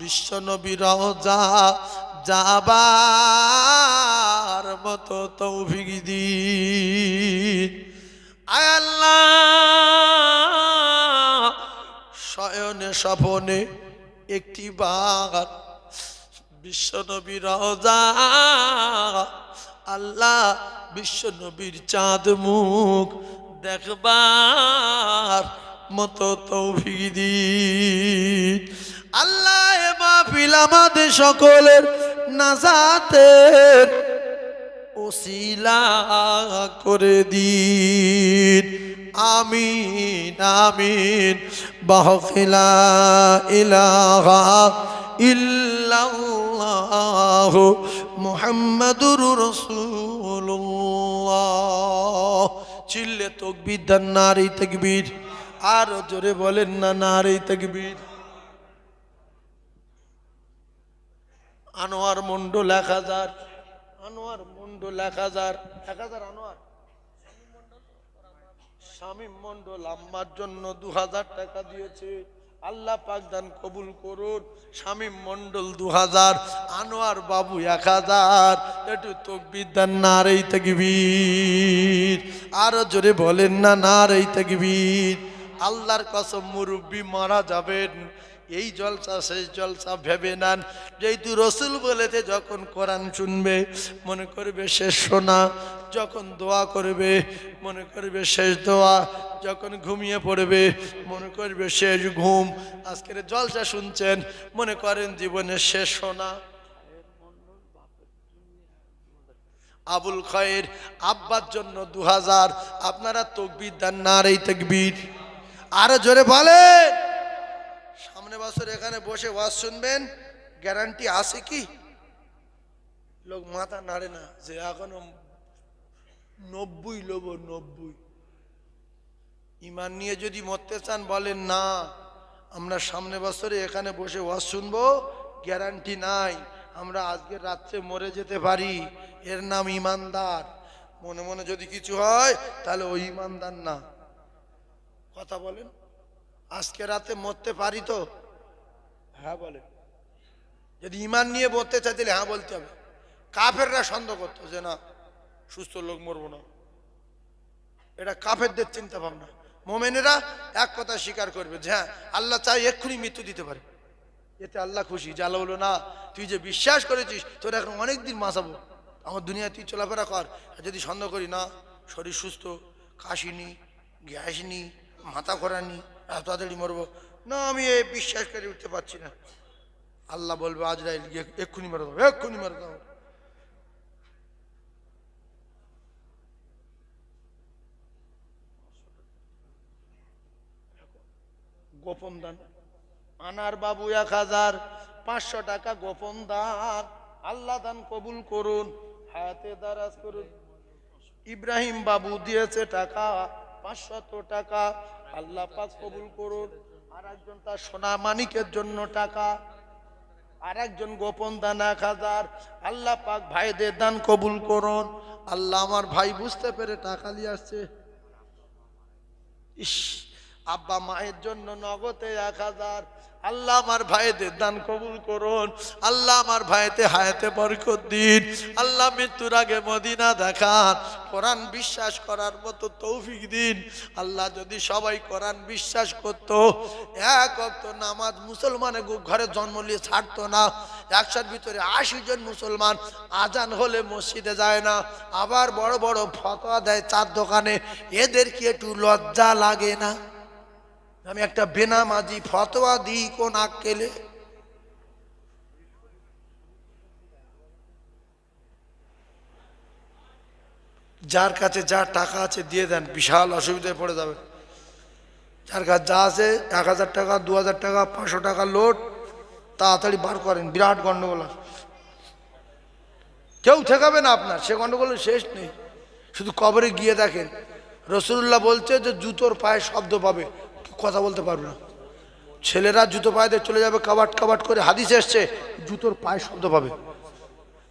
A: বিশ্ব নবী রওজা যাবার মতো তৌফিক দিন। আয় আল্লাহ, শয়নে স্বপনে একটি বার বিশ্ব নবী রওজা, আল্লাহ বিশ্ব নবীর চাঁদ মুখ দেখবার মতো তৌফিক দিন। আল্লাহ এ মাহফিল আমাদের সকলের নাজাতের ওসিলা করে দিন। আমিন আমিন। বাহফিলা ইলাহা ইল্লাল্লাহ মুহাম্মাদুর রাসূলুল্লাহ। চিল্লে তাকবীর দেন, নারে তাকবীর। আর জোরে বলেন না, নারে তাকবীর। আনোয়ার মন্ডল 1000, আনোয়ার মন্ডল 1000, 1000 আনোয়ার। শামীম মন্ডল আম্মার জন্য 2000 টাকা দিয়েছে। আল্লাহ পাক দান কবুল করুন। শামীম মন্ডল 2000, আনোয়ার বাবু 1000। একটু তাকবীর দেন, নারে তাকবীর। আরো জোরে বলেন না, নারে তাকবীর। আল্লাহর কসম মুরব্বি মারা যাবেন, এই জলসা শেষ জলসা ভেবে নেন। যেহেতু রসুল বলেছে যখন কোরআন শুনবে মনে করবে শেষ শোনা, যখন দোয়া করবে মনে করবে শেষ দোয়া, যখন ঘুমিয়ে পড়বে মনে করবে শেষ ঘুম। আজকের জলসা শুনছেন মনে করেন জীবনের শেষ শোনা। আবুল খায়ের আব্বার জন্য 2000। আপনারা তাকবীর দেন, নারে তাকবীর। আরো জোরে বলেন। সামনে বছর এখানে বসে ওয়াজ শুনবেন, গ্যারান্টি আছে কি? লোক মাথা নাড়ে না যে এখনো 90 লোব 90। ইমান নিয়ে যদি মরতে চান বলেন না, আমরা সামনে বছরে এখানে বসে ওয়াজ শুনবো, গ্যারান্টি নাই। আমরা আজকের রাত্রে মরে যেতে পারি, এর নাম ইমানদার। মনে মনে যদি কিছু হয় তাহলে ওই ইমানদার না। কথা বলেন। আজকে রাতে মরতে পারি তো? হ্যাঁ বলেন। যদি ইমান নিয়ে মরতে চাই তাহলে হ্যাঁ বলতে হবে। কাফেররা সন্দেহ করতো যে না, সুস্থ লোক মরবো না, এটা কাফেরদের চিন্তা ভাবনা। মোমেনেরা এক কথা স্বীকার করবে যে হ্যাঁ আল্লাহ চাই এক্ষুনি মৃত্যু দিতে পারে, এতে আল্লাহ খুশি। জালা বলো না, তুই যে বিশ্বাস করেছিস তোর এখন অনেকদিন বাঁচাবো, আমার দুনিয়া তুই চলাফেরা কর। যদি সন্দেহ করি না, শরীর সুস্থ, কাশিনি, গ্যাস নি, মাথা ঘোরানি, এত তাড়াতাড়ি মরবো না, আমি এই বিশ্বাস করে উঠতে পারছি না, আল্লাহ বলবে আজরাইল গিয়ে এক্ষুনি মেরে দাও, এক্ষুনি মেরে দাও। গোপন দান। আনার বাবু 1000, 500 টাকা গোপন দান। আল্লাহ দান কবুল করুন, হায়াতে দারাজ করুন। ইব্রাহিম বাবু দিয়েছে টাকা 500 টাকা, আল্লাহ পাক কবুল করুন। আর একজন তার সোনা মানিকের জন্য টাকা, আর একজন গোপন দান 1000। আল্লাহ পাক ভাইদের দান কবুল করুন। আল্লাহ আমার ভাই বুঝতে পেরে টাকা নিয়ে আসছে। ইস, আব্বা মায়ের জন্য নগদে 1000। আল্লাহ আমার ভাইদের দান কবুল করুন। আল্লাহ আমার ভাইতে হায়াতে বরকত দিন। আল্লাহ মৃত্যুর আগে মদিনা দেখান, কোরআন বিশ্বাস করার মতো তৌফিক দিন। আল্লাহ যদি সবাই কোরআন বিশ্বাস করত, এক ওয়াক্ত নামাজ মুসলমানের ঘরে জন্ম নিয়ে ছাড়তো না। 100-র ভিতরে 80 জন মুসলমান আজান হলে মসজিদে যায় না, আবার বড় বড় ফতোয়া দেয় চার দোকানে। এদের কি একটু লজ্জা লাগে না? আমি একটা বেনামাজি ফতোয়া দিই কোন আক্কেলে? যার কাছে যা টাকা আছে দিয়ে দেন, বিশাল অসুবিধায় পড়ে যাবে। যার কাছে যা আছে 1000 টাকা, 2000 টাকা, 500 টাকা লোড তাড়াতাড়ি বার করেন, বিরাট গন্ডগোল আছে। কেউ ঠেকাবে না আপনার, সে গন্ডগোলের শেষ নেই। শুধু কবরে গিয়ে দেখেন, রসুল্লাহ বলছে যে জুতোর পায়ে শব্দ পাবে, কথা বলতে পারবে না। ছেলেরা জুতো পায়ে দিয়ে চলে যাবে কাবাট কাবাট করে, হাদিস এসছে জুতোর পায়ে শব্দ পাবে,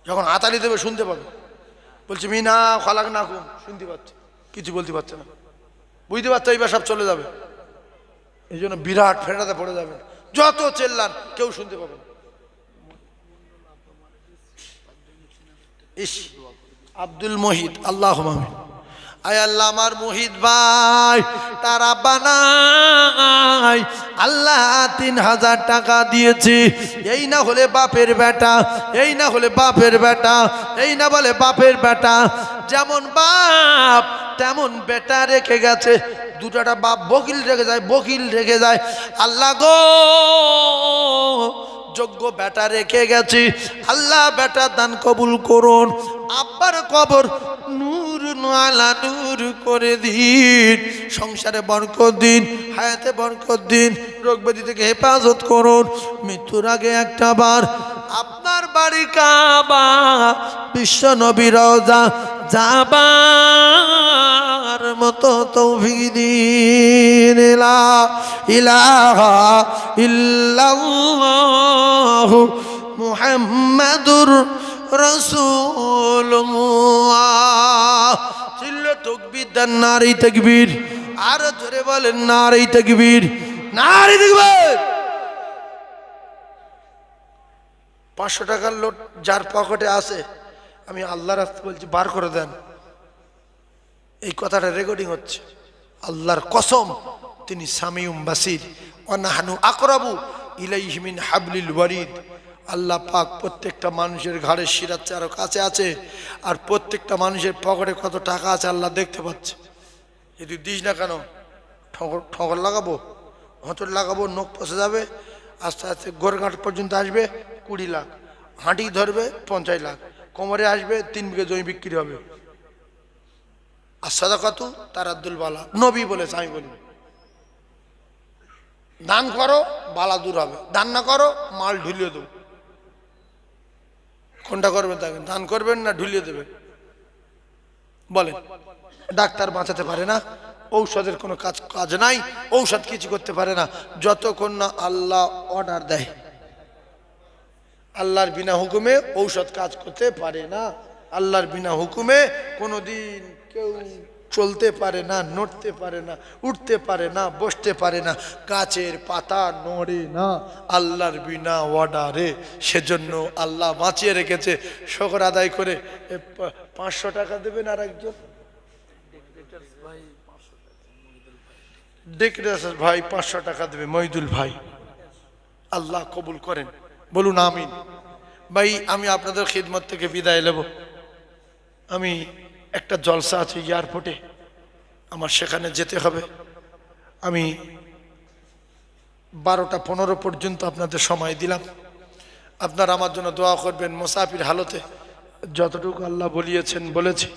A: যখন হাতালি দেবে শুনতে পাবে। বলছে মিনা খালাক না কুম, শুনতে পাচ্ছে, কিছু বলতে পারছে না, বুঝতে পারছে এইবার সব চলে যাবে। এই জন্য বিরাট ফেরাতে পড়ে যাবে, যত চেল্লান কেউ শুনতে পাবে না। ইস আব্দুল মহিদ, আল্লাহ আমিন। আয় আল্লাহ, আমার মহিদ ভাই তারা বানাই আল্লাহ 3000 টাকা দিয়েছে। এই না হলে বাপের বেটা, এই না হলে বাপের বেটা, এই না বলে বাপের বেটা। যেমন বাপ তেমন বেটা রেখে গেছে, দুটাটা বাপ বকিল রেখে যায়, বকিল রেখে যায়। আল্লাহ গো যোগ্য বেটা রেখে গেছি, আল্লাহ বেটা দান কবুল করুন। আব্বার কবর নূর আলা নূর করে দিন, সংসারে বরকত দিন, হায়াতে বরকত দিন, রোগ ব্যাধি থেকে হেফাজত করুন। মৃত্যুর আগে একটা বার আপনার বাড়ি কাবা, বিশ্ব নবী রওজা যাবার মতো তৌফিক দিন। লা ইলাহা ইল্লাল্লাহ মুহাম্মাদুর রাসূলুল্লাহ। চিল্লে তাকবীর দেন, নারে তাকবীর। আর জোরে বলেন নারে তাকবীর, নারে তাকবীর। 500 টাকার লোট যার পকেটে আছে, আমি আল্লাহর রাস্তায় বলছি বার করে দেন। এই কথাটা রেকর্ডিং হচ্ছে, আল্লাহর কসম তিনি সামিউম বাসির। ওয়ানাহনু আকরাবু ইলাইহি মিন হাবলিল ওয়ারিদ। আল্লাহ পাক প্রত্যেকটা মানুষের ঘাড়ের শিরার চেয়ে আরো কাছে আছে, আর প্রত্যেকটা মানুষের পকেটে কত টাকা আছে আল্লাহ দেখতে পাচ্ছে। যদি দিস না কেন, ঠগর লাগাবো, হোঁচট লাগাবো, নখ পচে যাবে, আস্তে আস্তে গোরঘাট পর্যন্ত আসবে 20 লাখ, হাঁটি ধরবে 50 লাখ, কোমরে আসবে 3 বিঘে জমি বিক্রি হবে। আর সাদাকাতু তারাদ্দুল বালা, নবী বলেছে, আমি বলি দান করো বালা দূর হবে, দান না করো মাল ঢুলিয়ে দেবো। কোনটা করবেন? তাকে দান করবেন না ঢুলিয়ে দেবেন? বলেন। ডাক্তার বাঁচাতে পারে না, ঔষধের কোনো কাজ নাই, ঔষধ কিছু করতে পারে না যতক্ষণ না আল্লাহ অর্ডার দেয়। আল্লাহর বিনা হুকুমে ঔষধ কাজ করতে পারে না। আল্লাহর বিনা হুকুমে কোনোদিন কেউ চলতে পারে না, নড়তে পারে না, উঠতে পারে না, বসতে পারে না, গাছের পাতা নড়ে না আল্লাহর বিনা অর্ডারে। সেজন্য আল্লাহ বাঁচিয়ে রেখেছে। শুকর আদায় করে 500 টাকা দেবেন। আর একজন ডেকরেটার ভাই 500 টাকা দেবে, মহিদুল ভাই, আল্লাহ কবুল করেন, বলুন আমিন। ভাই আমি আপনাদের খিদমত থেকে বিদায় নেব। আমি একটা জলসা আছে এয়ারপোর্টে, আমার সেখানে যেতে হবে। আমি 12টা 15 পর্যন্ত আপনাদের সময় দিলাম। আপনারা আমার জন্য দোয়া করবেন। মুসাফির হালতে যতটুকু আল্লাহ বলিয়েছেন বলেছি,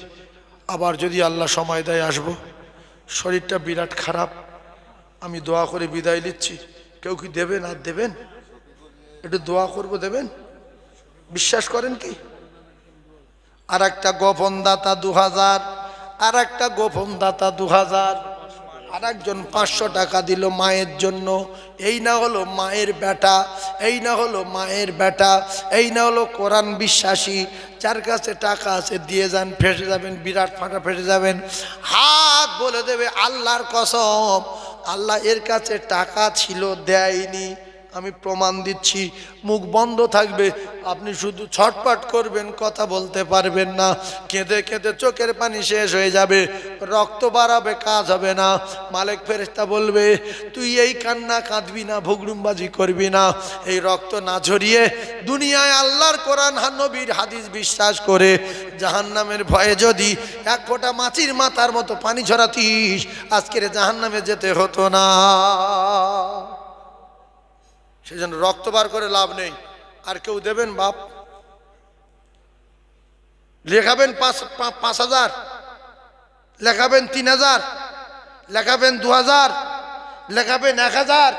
A: আবার যদি আল্লাহ সময় দেয় আসব। শরীরটা বিরাট খারাপ, আমি দোয়া করে বিদায় নিচ্ছি। কেউ কি দেবেন? আর দেবেন? একটু দোয়া করবো, দেবেন? বিশ্বাস করেন কি? আর একটা গোপন দাতা 2000, আর একটা গোপন দাতা 2000, আর একজন 500 টাকা দিল মায়ের জন্য। এই না হলো মায়ের বেটা, এই না হলো মায়ের বেটা, এই না হলো কোরআন বিশ্বাসী। যার কাছে টাকা আছে দিয়ে যান, ফেসে যাবেন, বিরাট ফাটা ফেসে যাবেন। হাত বলে দেবে আল্লাহর কসম, আল্লাহ এর কাছে টাকা ছিল দেয়নি, আমি প্রমাণ দিচ্ছি। মুখ বন্ধ থাকবে, আপনি শুধু ছটপট করবেন, কথা বলতে পারবেন না, কেঁদে কেঁদে চোখের পানি শেষ হয়ে যাবে, রক্ত বাড়াবে, কাজ হবে না। মালিক ফেরেশতা বলবে তুই এই কান্না কাঁদবি না, ভুগড়ুমবাজি করবি না, এই রক্ত না ঝরিয়ে দুনিয়ায় আল্লাহর কোরআন নবীর হাদিস বিশ্বাস করে জাহান্নামের ভয়ে যদি 1 ফোঁটা মাছির মাথার মতো পানি ঝরাতিস, আজকের জাহান্নামে যেতে হতো না। সেজন্য রক্ত বার করে লাভ নেই। আর কেউ দেবেন? বাপ লেখাবেন 5000, লেখাবেন 3000, লেখাবেন 2000, লেখাবেন 1000,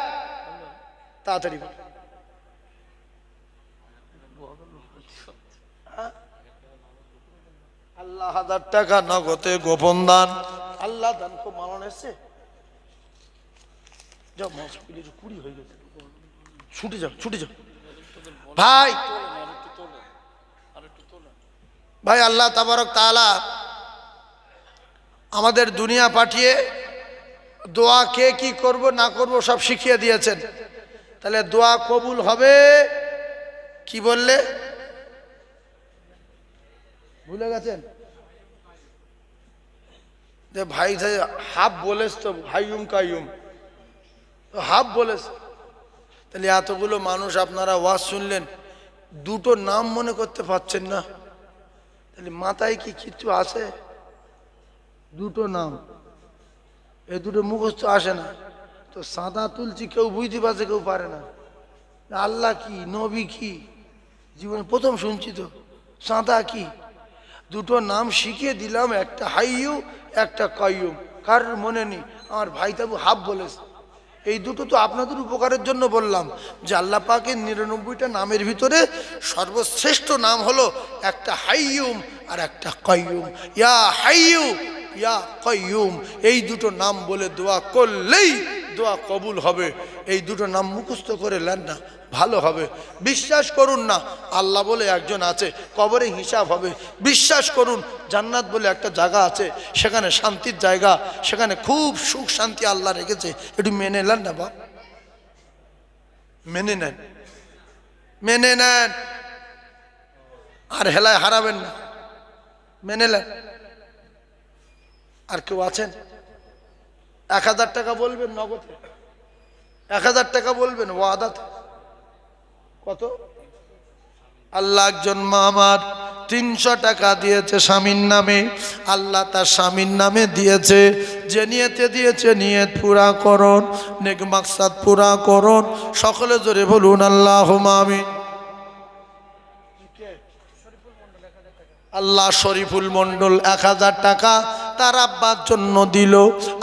A: তাড়াতাড়ি বলেন। আল্লাহ 1000 টাকা নগদে গোপন দান। আল্লাহ দান খুব মানন এসছে। যাও মসজিদের 20 হয়ে গেছে, ছুটে যাও ছুটে যাও। ভাই ভাই আল্লাহ তাবারক তাআলা আমাদের দুনিয়া পাঠিয়ে দোয়া কে কি করব না করব সব শিখিয়ে দিয়েছেন। তাহলে দোয়া কবুল হবে কি বললে ভুলে গেছেন? যে ভাই হাফ বলেছ তো, হাইয়ুম কাইয়ুম হাফ বলেছ। তাহলে এতগুলো মানুষ আপনারা ওয়াজ শুনলেন, দুটো নাম মনে করতে পারছেন না, তাহলে মাথায় কি কিছু আছে? দুটো নাম, এই দুটো মুখস্থ আসে না তো সাদা তুলছি কেউ বুঝতে পারছে কেউ পারে না। আল্লাহ কি নবী কি জীবনে প্রথম শুনছি তো। সাদা কি দুটো নাম শিখিয়ে দিলাম, একটা হাইয়ু একটা কাইয়ুম। কার মনে নেই? আমার ভাই তাবু হাফ বলেছে। এই দুটো তো আপনাদের উপকারের জন্য বললাম যে আল্লাহ পাকের 99টা নামের ভিতরে সর্বশ্রেষ্ঠ নাম হলো একটা হাইয়ুম আর একটা কাইয়ুম। ইয়া হাইয়ু ইয়া কাইয়ুম, এই দুটো নাম বলে দোয়া করলেই দোয়া কবুল হবে। এই দুটো নাম মুখস্থ করে নেন না, ভালো হবে। বিশ্বাস করুন না আল্লাহ বলে একজন আছে, কবরে হিসাব হবে। বিশ্বাস করুন জান্নাত বলে একটা জায়গা আছে, সেখানে শান্তির জায়গা, সেখানে খুব সুখ শান্তি আল্লাহ রেখেছে। একটু মেনে নেন না বাপ, মেনে নেন, মেনে নেন, আর হেলায় হারাবেন না, মেনে নেন। আর কেউ আছেন 1000 টাকা বলবেন নগদে, 1000 টাকা বলবেন ওয়াদাতে। কত? আল্লাহ একজন মা আমার 300 টাকা দিয়েছে স্বামীর নামে, আল্লাহ তার স্বামীর নামে দিয়েছে। যে নিয়তে দিয়েছে নিয়ত পুরা করুন, নেক মাকসাদ পুরা করুন। সকলে জোরে বলুন আল্লাহুম্মা আমিন। আল্লাহ শরীফুল মন্ডল 1000 টাকা তার আব্বার জন্য দিল।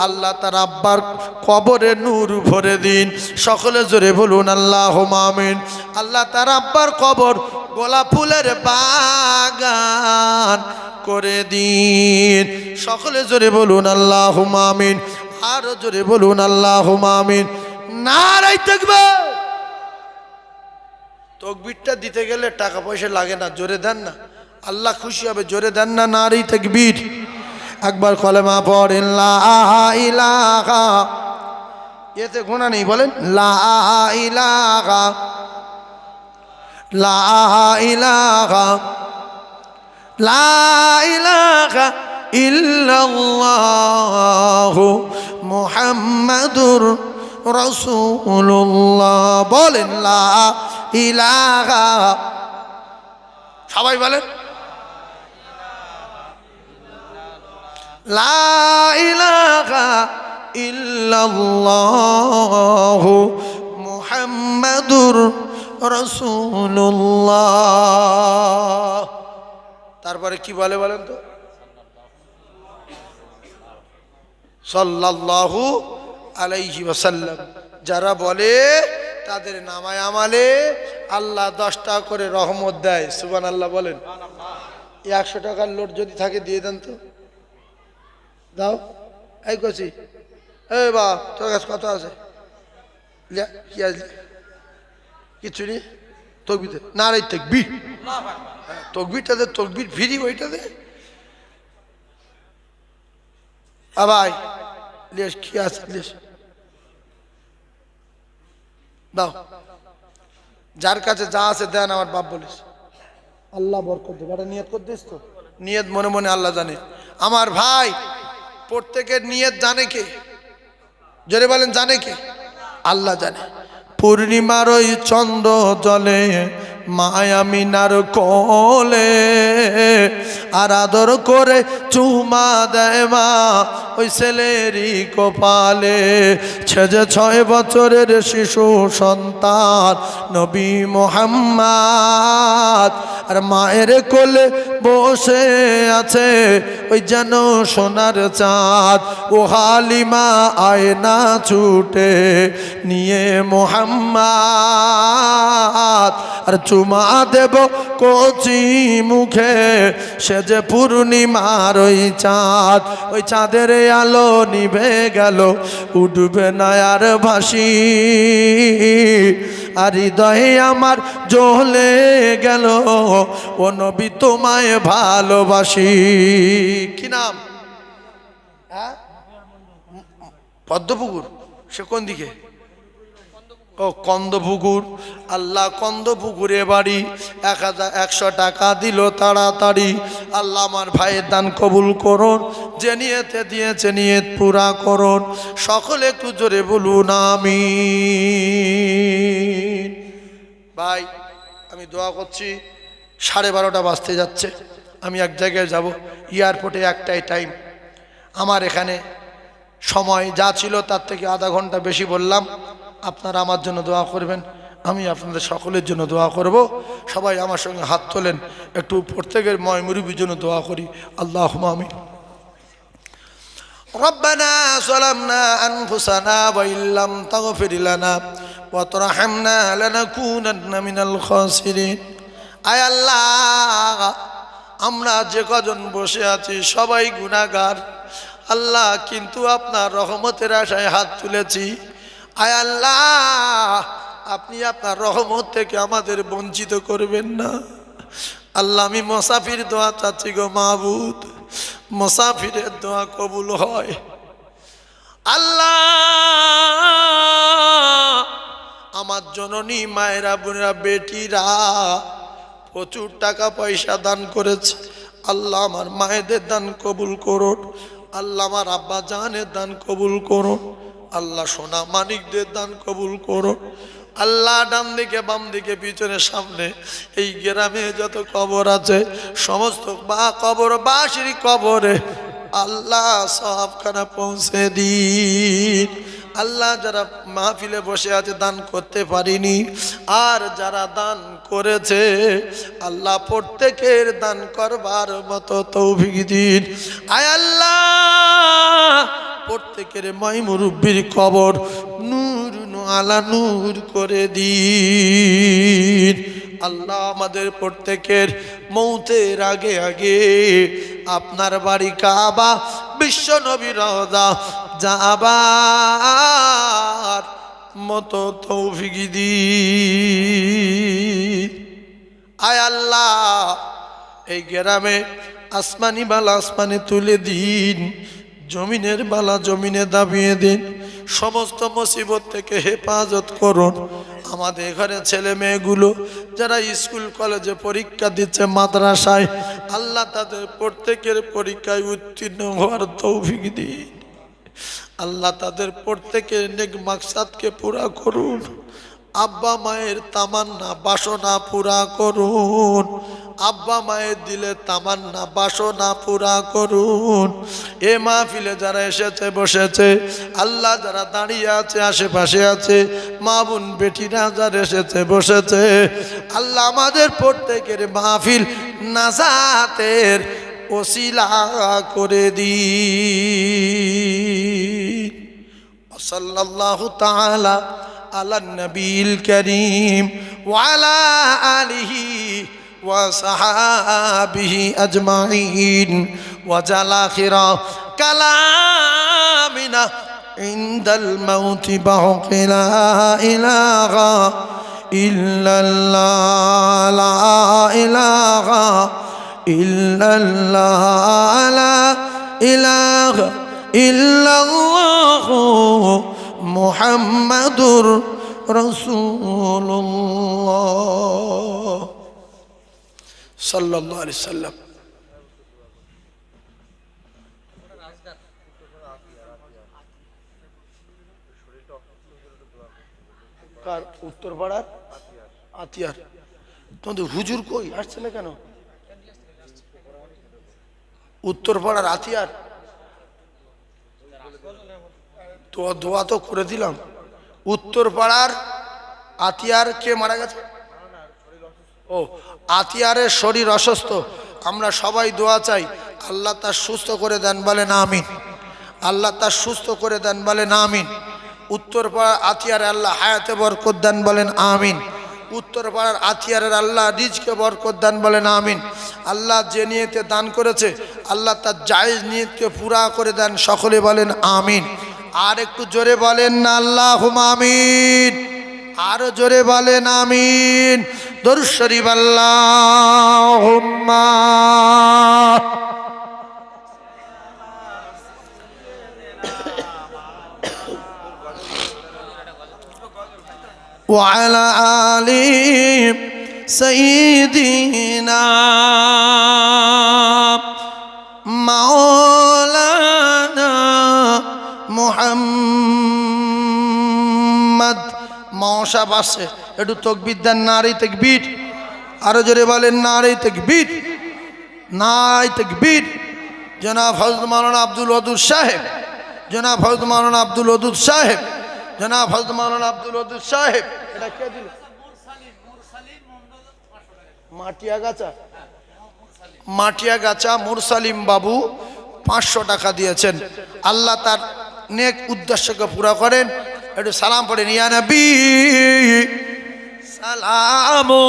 A: আল্লাহ তার আব্বার কবরে নূর ভরে দিন। সকলে জোরে বলুন আল্লাহুম্মা আমিন। আল্লাহ তার আব্বার কবর গোলাপ ফুলের বাগান করে দিন। সকলে জোরে বলুন আল্লাহুম্মা আমিন। আরো জোরে বলুন আল্লাহুম্মা আমিন। নারে তাকবীর। তাকবীরটা দিতে গেলে টাকা পয়সা লাগে না, জোরে দেন না, আল্লাহ খুশি হবে। জোরে দেন না নারী তাকবীর। একবার কলেমা পড়েন লা ইলাহা, এতে গুনাহ নেই, বলেন লা ইলাহা লা ইলাহা লা ইলাহা ইল্লাল্লাহু মুহাম্মাদুর রাসূলুল্লাহ। বলেন লা ইলাহা, সবাই বলেন লা ইলাহা ইল্লাল্লাহু মুহাম্মাদুর রাসূলুল্লাহ। তারপরে কি বলে বলেন তো? সাল্লাল্লাহু আলাইহি ওয়াসাল্লাম। যারা বলে তাদের নামায় আমালে আল্লাহ 10 টাকা করে রহমত দেয়। সুবহানাল্লাহ বলেন। 100 টাকার নোট যদি থাকে দিয়ে দেন তো, দাও। এই কছি এই বা তোর কাছে কত আছে? কি আছে? কিছু নেই। তকবির না রে, তাকবীর, তকবিরটাতে তকবির ফ্রি, ওইটাতে ভাই লেস কি আছে লেস দাও। যার কাছে যা আছে দেন, আমার বাপ বলিস আল্লাহ বরকত দেবে। এটা নিয়ত করে দিস তো, নিয়ত মনে মনে আল্লাহ জানে। আমার ভাই প্রত্যেকের নিয়ত জানে কে? জোরে বলেন জানে কে? আল্লাহ জানে। পূর্ণিমার ওই চন্দ্র জলে মায়ামিনার কোলে, আর আদর করে চুমা দেয় মা ওই ছেলেরই কপালে। সে যে 6 বছরের শিশু সন্তান নবী মুহাম্মদ, আর মায়ের কোলে বসে আছে ওই যেন সোনার চাঁদ। ও হালিমা আয়না ছুটে নিয়ে মুহাম্মদ, আর চুমা দেব কচি মুখে সে যে পূর্ণিমার ওই চাঁদ। ওই চাঁদের আলো নিভে গেল, উঠবে না আর ভাসি, আর হৃদয়ে আমার জ্বলে গেল ও নবী তোমায় ভালোবাসি। কি নাম? হ্যাঁ, পদ্মপুকুর। সে কোন দিকে? ও কন্দপুকুর। আল্লাহ কন্দপুকুরে বাড়ি। 100 টাকা দিল তাড়াতাড়ি। আল্লাহ আমার ভাইয়ের দান কবুল করুন, যে নিয়েতে দিয়েছে নিয়ত পুরা করুন। সকলে একটু জোরে বলুন আমিন। ভাই আমি দোয়া করছি, 12:30 বাজতে যাচ্ছে, আমি এক জায়গায় যাব, এয়ারপোর্টে একটাই টাইম। আমার এখানে সময় যা ছিল তার থেকে আধা ঘন্টা বেশি বললাম। আপনারা আমার জন্য দোয়া করবেন, আমি আপনাদের সকলের জন্য দোয়া করব। সবাই আমার সঙ্গে হাত তোলেন, একটু প্রত্যেকের ময় মুরব্বির জন্য দোয়া করি। আল্লাহুম্মা আমিন। রব্বানা যালামনা আনফুসানা ওয়া ইল্লাম তাগফির লানা ওয়া তারহামনা লানাকুনান্না মিনাল খাসিরিন। আয় আল্লাহ, আমরা যে কজন বসে আছি সবাই গুনাহগার আল্লাহ, কিন্তু আপনার রহমতের আশায় হাত তুলেছি। আয় আল্লাহ, আপনি আপনার রহমত থেকে আমাদের বঞ্চিত করবেন না। আল্লাহ, আমি মুসাফির দোয়া চাচ্ছি গো মাবুদ, মুসাফিরের দোয়া কবুল হয়। আল্লাহ, আমার জননী মায়েরা বোনেরা বেটিরা প্রচুর টাকা পয়সা দান করেছে। আল্লাহ, আমার মায়েদের দান কবুল করুন। আল্লাহ, আমার আব্বা জানের দান কবুল করুন। আল্লাহ, সোনা মানিকদের দান কবুল করুন। আল্লাহ, ডান দিকে বাম দিকে পিছনে সামনে এই গ্রামে যত কবর আছে সমস্ত কবরবাসীর কবরে আল্লাহ সবখানা পৌঁছে দিন। আল্লাহ, যারা মাহফিলে বসে আছে দান করতে পারিনি, আর যারা দান করেছে আল্লাহ প্রত্যেকের দান করবার মতো তৌফিক দিন। আয় আল্লাহ, প্রত্যেকের মাই মুরব্বির কবর নূর আলা নূর করে দিন। আল্লাহ, আমাদের প্রত্যেকের মৌতের আগে আগে আপনার বাড়ি কাবা, বিশ্ব নবী রওজা যাবার মতো তৌফিক দিন। আয় আল্লাহ, এই গ্রামে আসমানি বালা আসমানে তুলে দিন, জমিনের বালা জমিনে দাবিয়ে দিন। সমস্ত মুসিবত থেকে হেফাজত করুন। আমাদের ঘরে ছেলে মেয়েগুলো যারা স্কুল কলেজে পরীক্ষা দিচ্ছে, মাদ্রাসায়, আল্লাহ তাদের প্রত্যেকের পরীক্ষায় উত্তীর্ণ হওয়ার তৌফিক দিন। আল্লাহ, তাদের প্রত্যেকের নেক মাকসাদকে পুরা করুন। আব্বা মায়ের তামান্না বাসনা পুরা করুন। আব্বা মায়ের দিলে তামান্না বাসনা পুরা করুন। এ মাহফিলে যারা এসেছে বসেছে, আল্লাহ যারা দাঁড়িয়ে আছে আশেপাশে আছে, মা বোন বেটিরা যারা এসেছে বসেছে, আল্লাহ আমাদের প্রত্যেকের মাহফিল নাজাতের ওসিলা করে দিন। সাল্লাল্লাহু তাআলা আলা নবীল করিম ওয়া আলা আলিহি ওয়া সাহাবিহি আজমাইন ওয়া জালা খিরা কালামিনা ইনদাল মাউতি বাকি লা ইলাহা ইল্লাল্লাহ, লা ইলাহা ইল্লাল্লাহ, লা ইলাহা ইল্লাল্লাহ মুহাম্মাদুর রাসূলুল্লাহ সাল্লাল্লাহু আলাইহি সাল্লাম। কার? উত্তরপাড়ার আতিয়ার। তোমাদের হুজুর কই আসছে না কেন? উত্তরপাড়ার আতিয়ার তো দোয়া তো করে দিলাম। উত্তরপাড়ার আতিয়ার কে মারা গেছে? ও, আতিয়ারের শরীর অসুস্থ, আমরা সবাই দোয়া চাই আল্লাহ তার সুস্থ করে দেন, বলেন আমিন। আল্লাহ তার সুস্থ করে দেন, বলেন আমিন। উত্তরপাড়ার আতিয়ারে আল্লাহ হায়াতে বরকত দেন, বলেন আমিন। উত্তরপাড়ার আতিয়ারের আল্লাহ রিজকে বরকত দেন, বলেন আমিন। আল্লাহ যে নিয়তে দান করেছে আল্লাহ তার জায়েজ নিয়তকে পুরা করে দেন, সকলে বলেন আমিন। আর একটু জোরে বলেন না আল্লাহুম্মা আমিন, আরো জোরে বলেন আমিন। দরুদ শরীফ আল্লাহুম্মা وعلى آل سيدنا مولانا محمد। মশা বাসে একটু তাকবীর দেন, নারে তাকবীর। আরো জোরে বলেন নারে তাকবীর, নারে তাকবীর। জনাব হযরত মাওলানা আব্দুল ওয়াদুদ সাহেব, জনাব হযরত মাওলানা আব্দুল ওয়াদুদ সাহেব, জনাব হযরত মাওলানা আব্দুল ওয়াদুদ সাহেব। এটা কে দিল? মাটিয়াগাছা, মাটিয়াগাছা মুরসালিম বাবু 500 টাকা দিয়েছেন। আল্লাহ তার নেক উদ্দেশ্যকে পুরা করেন। একটু সালাম পড়েন, ইয়া নবী সালামু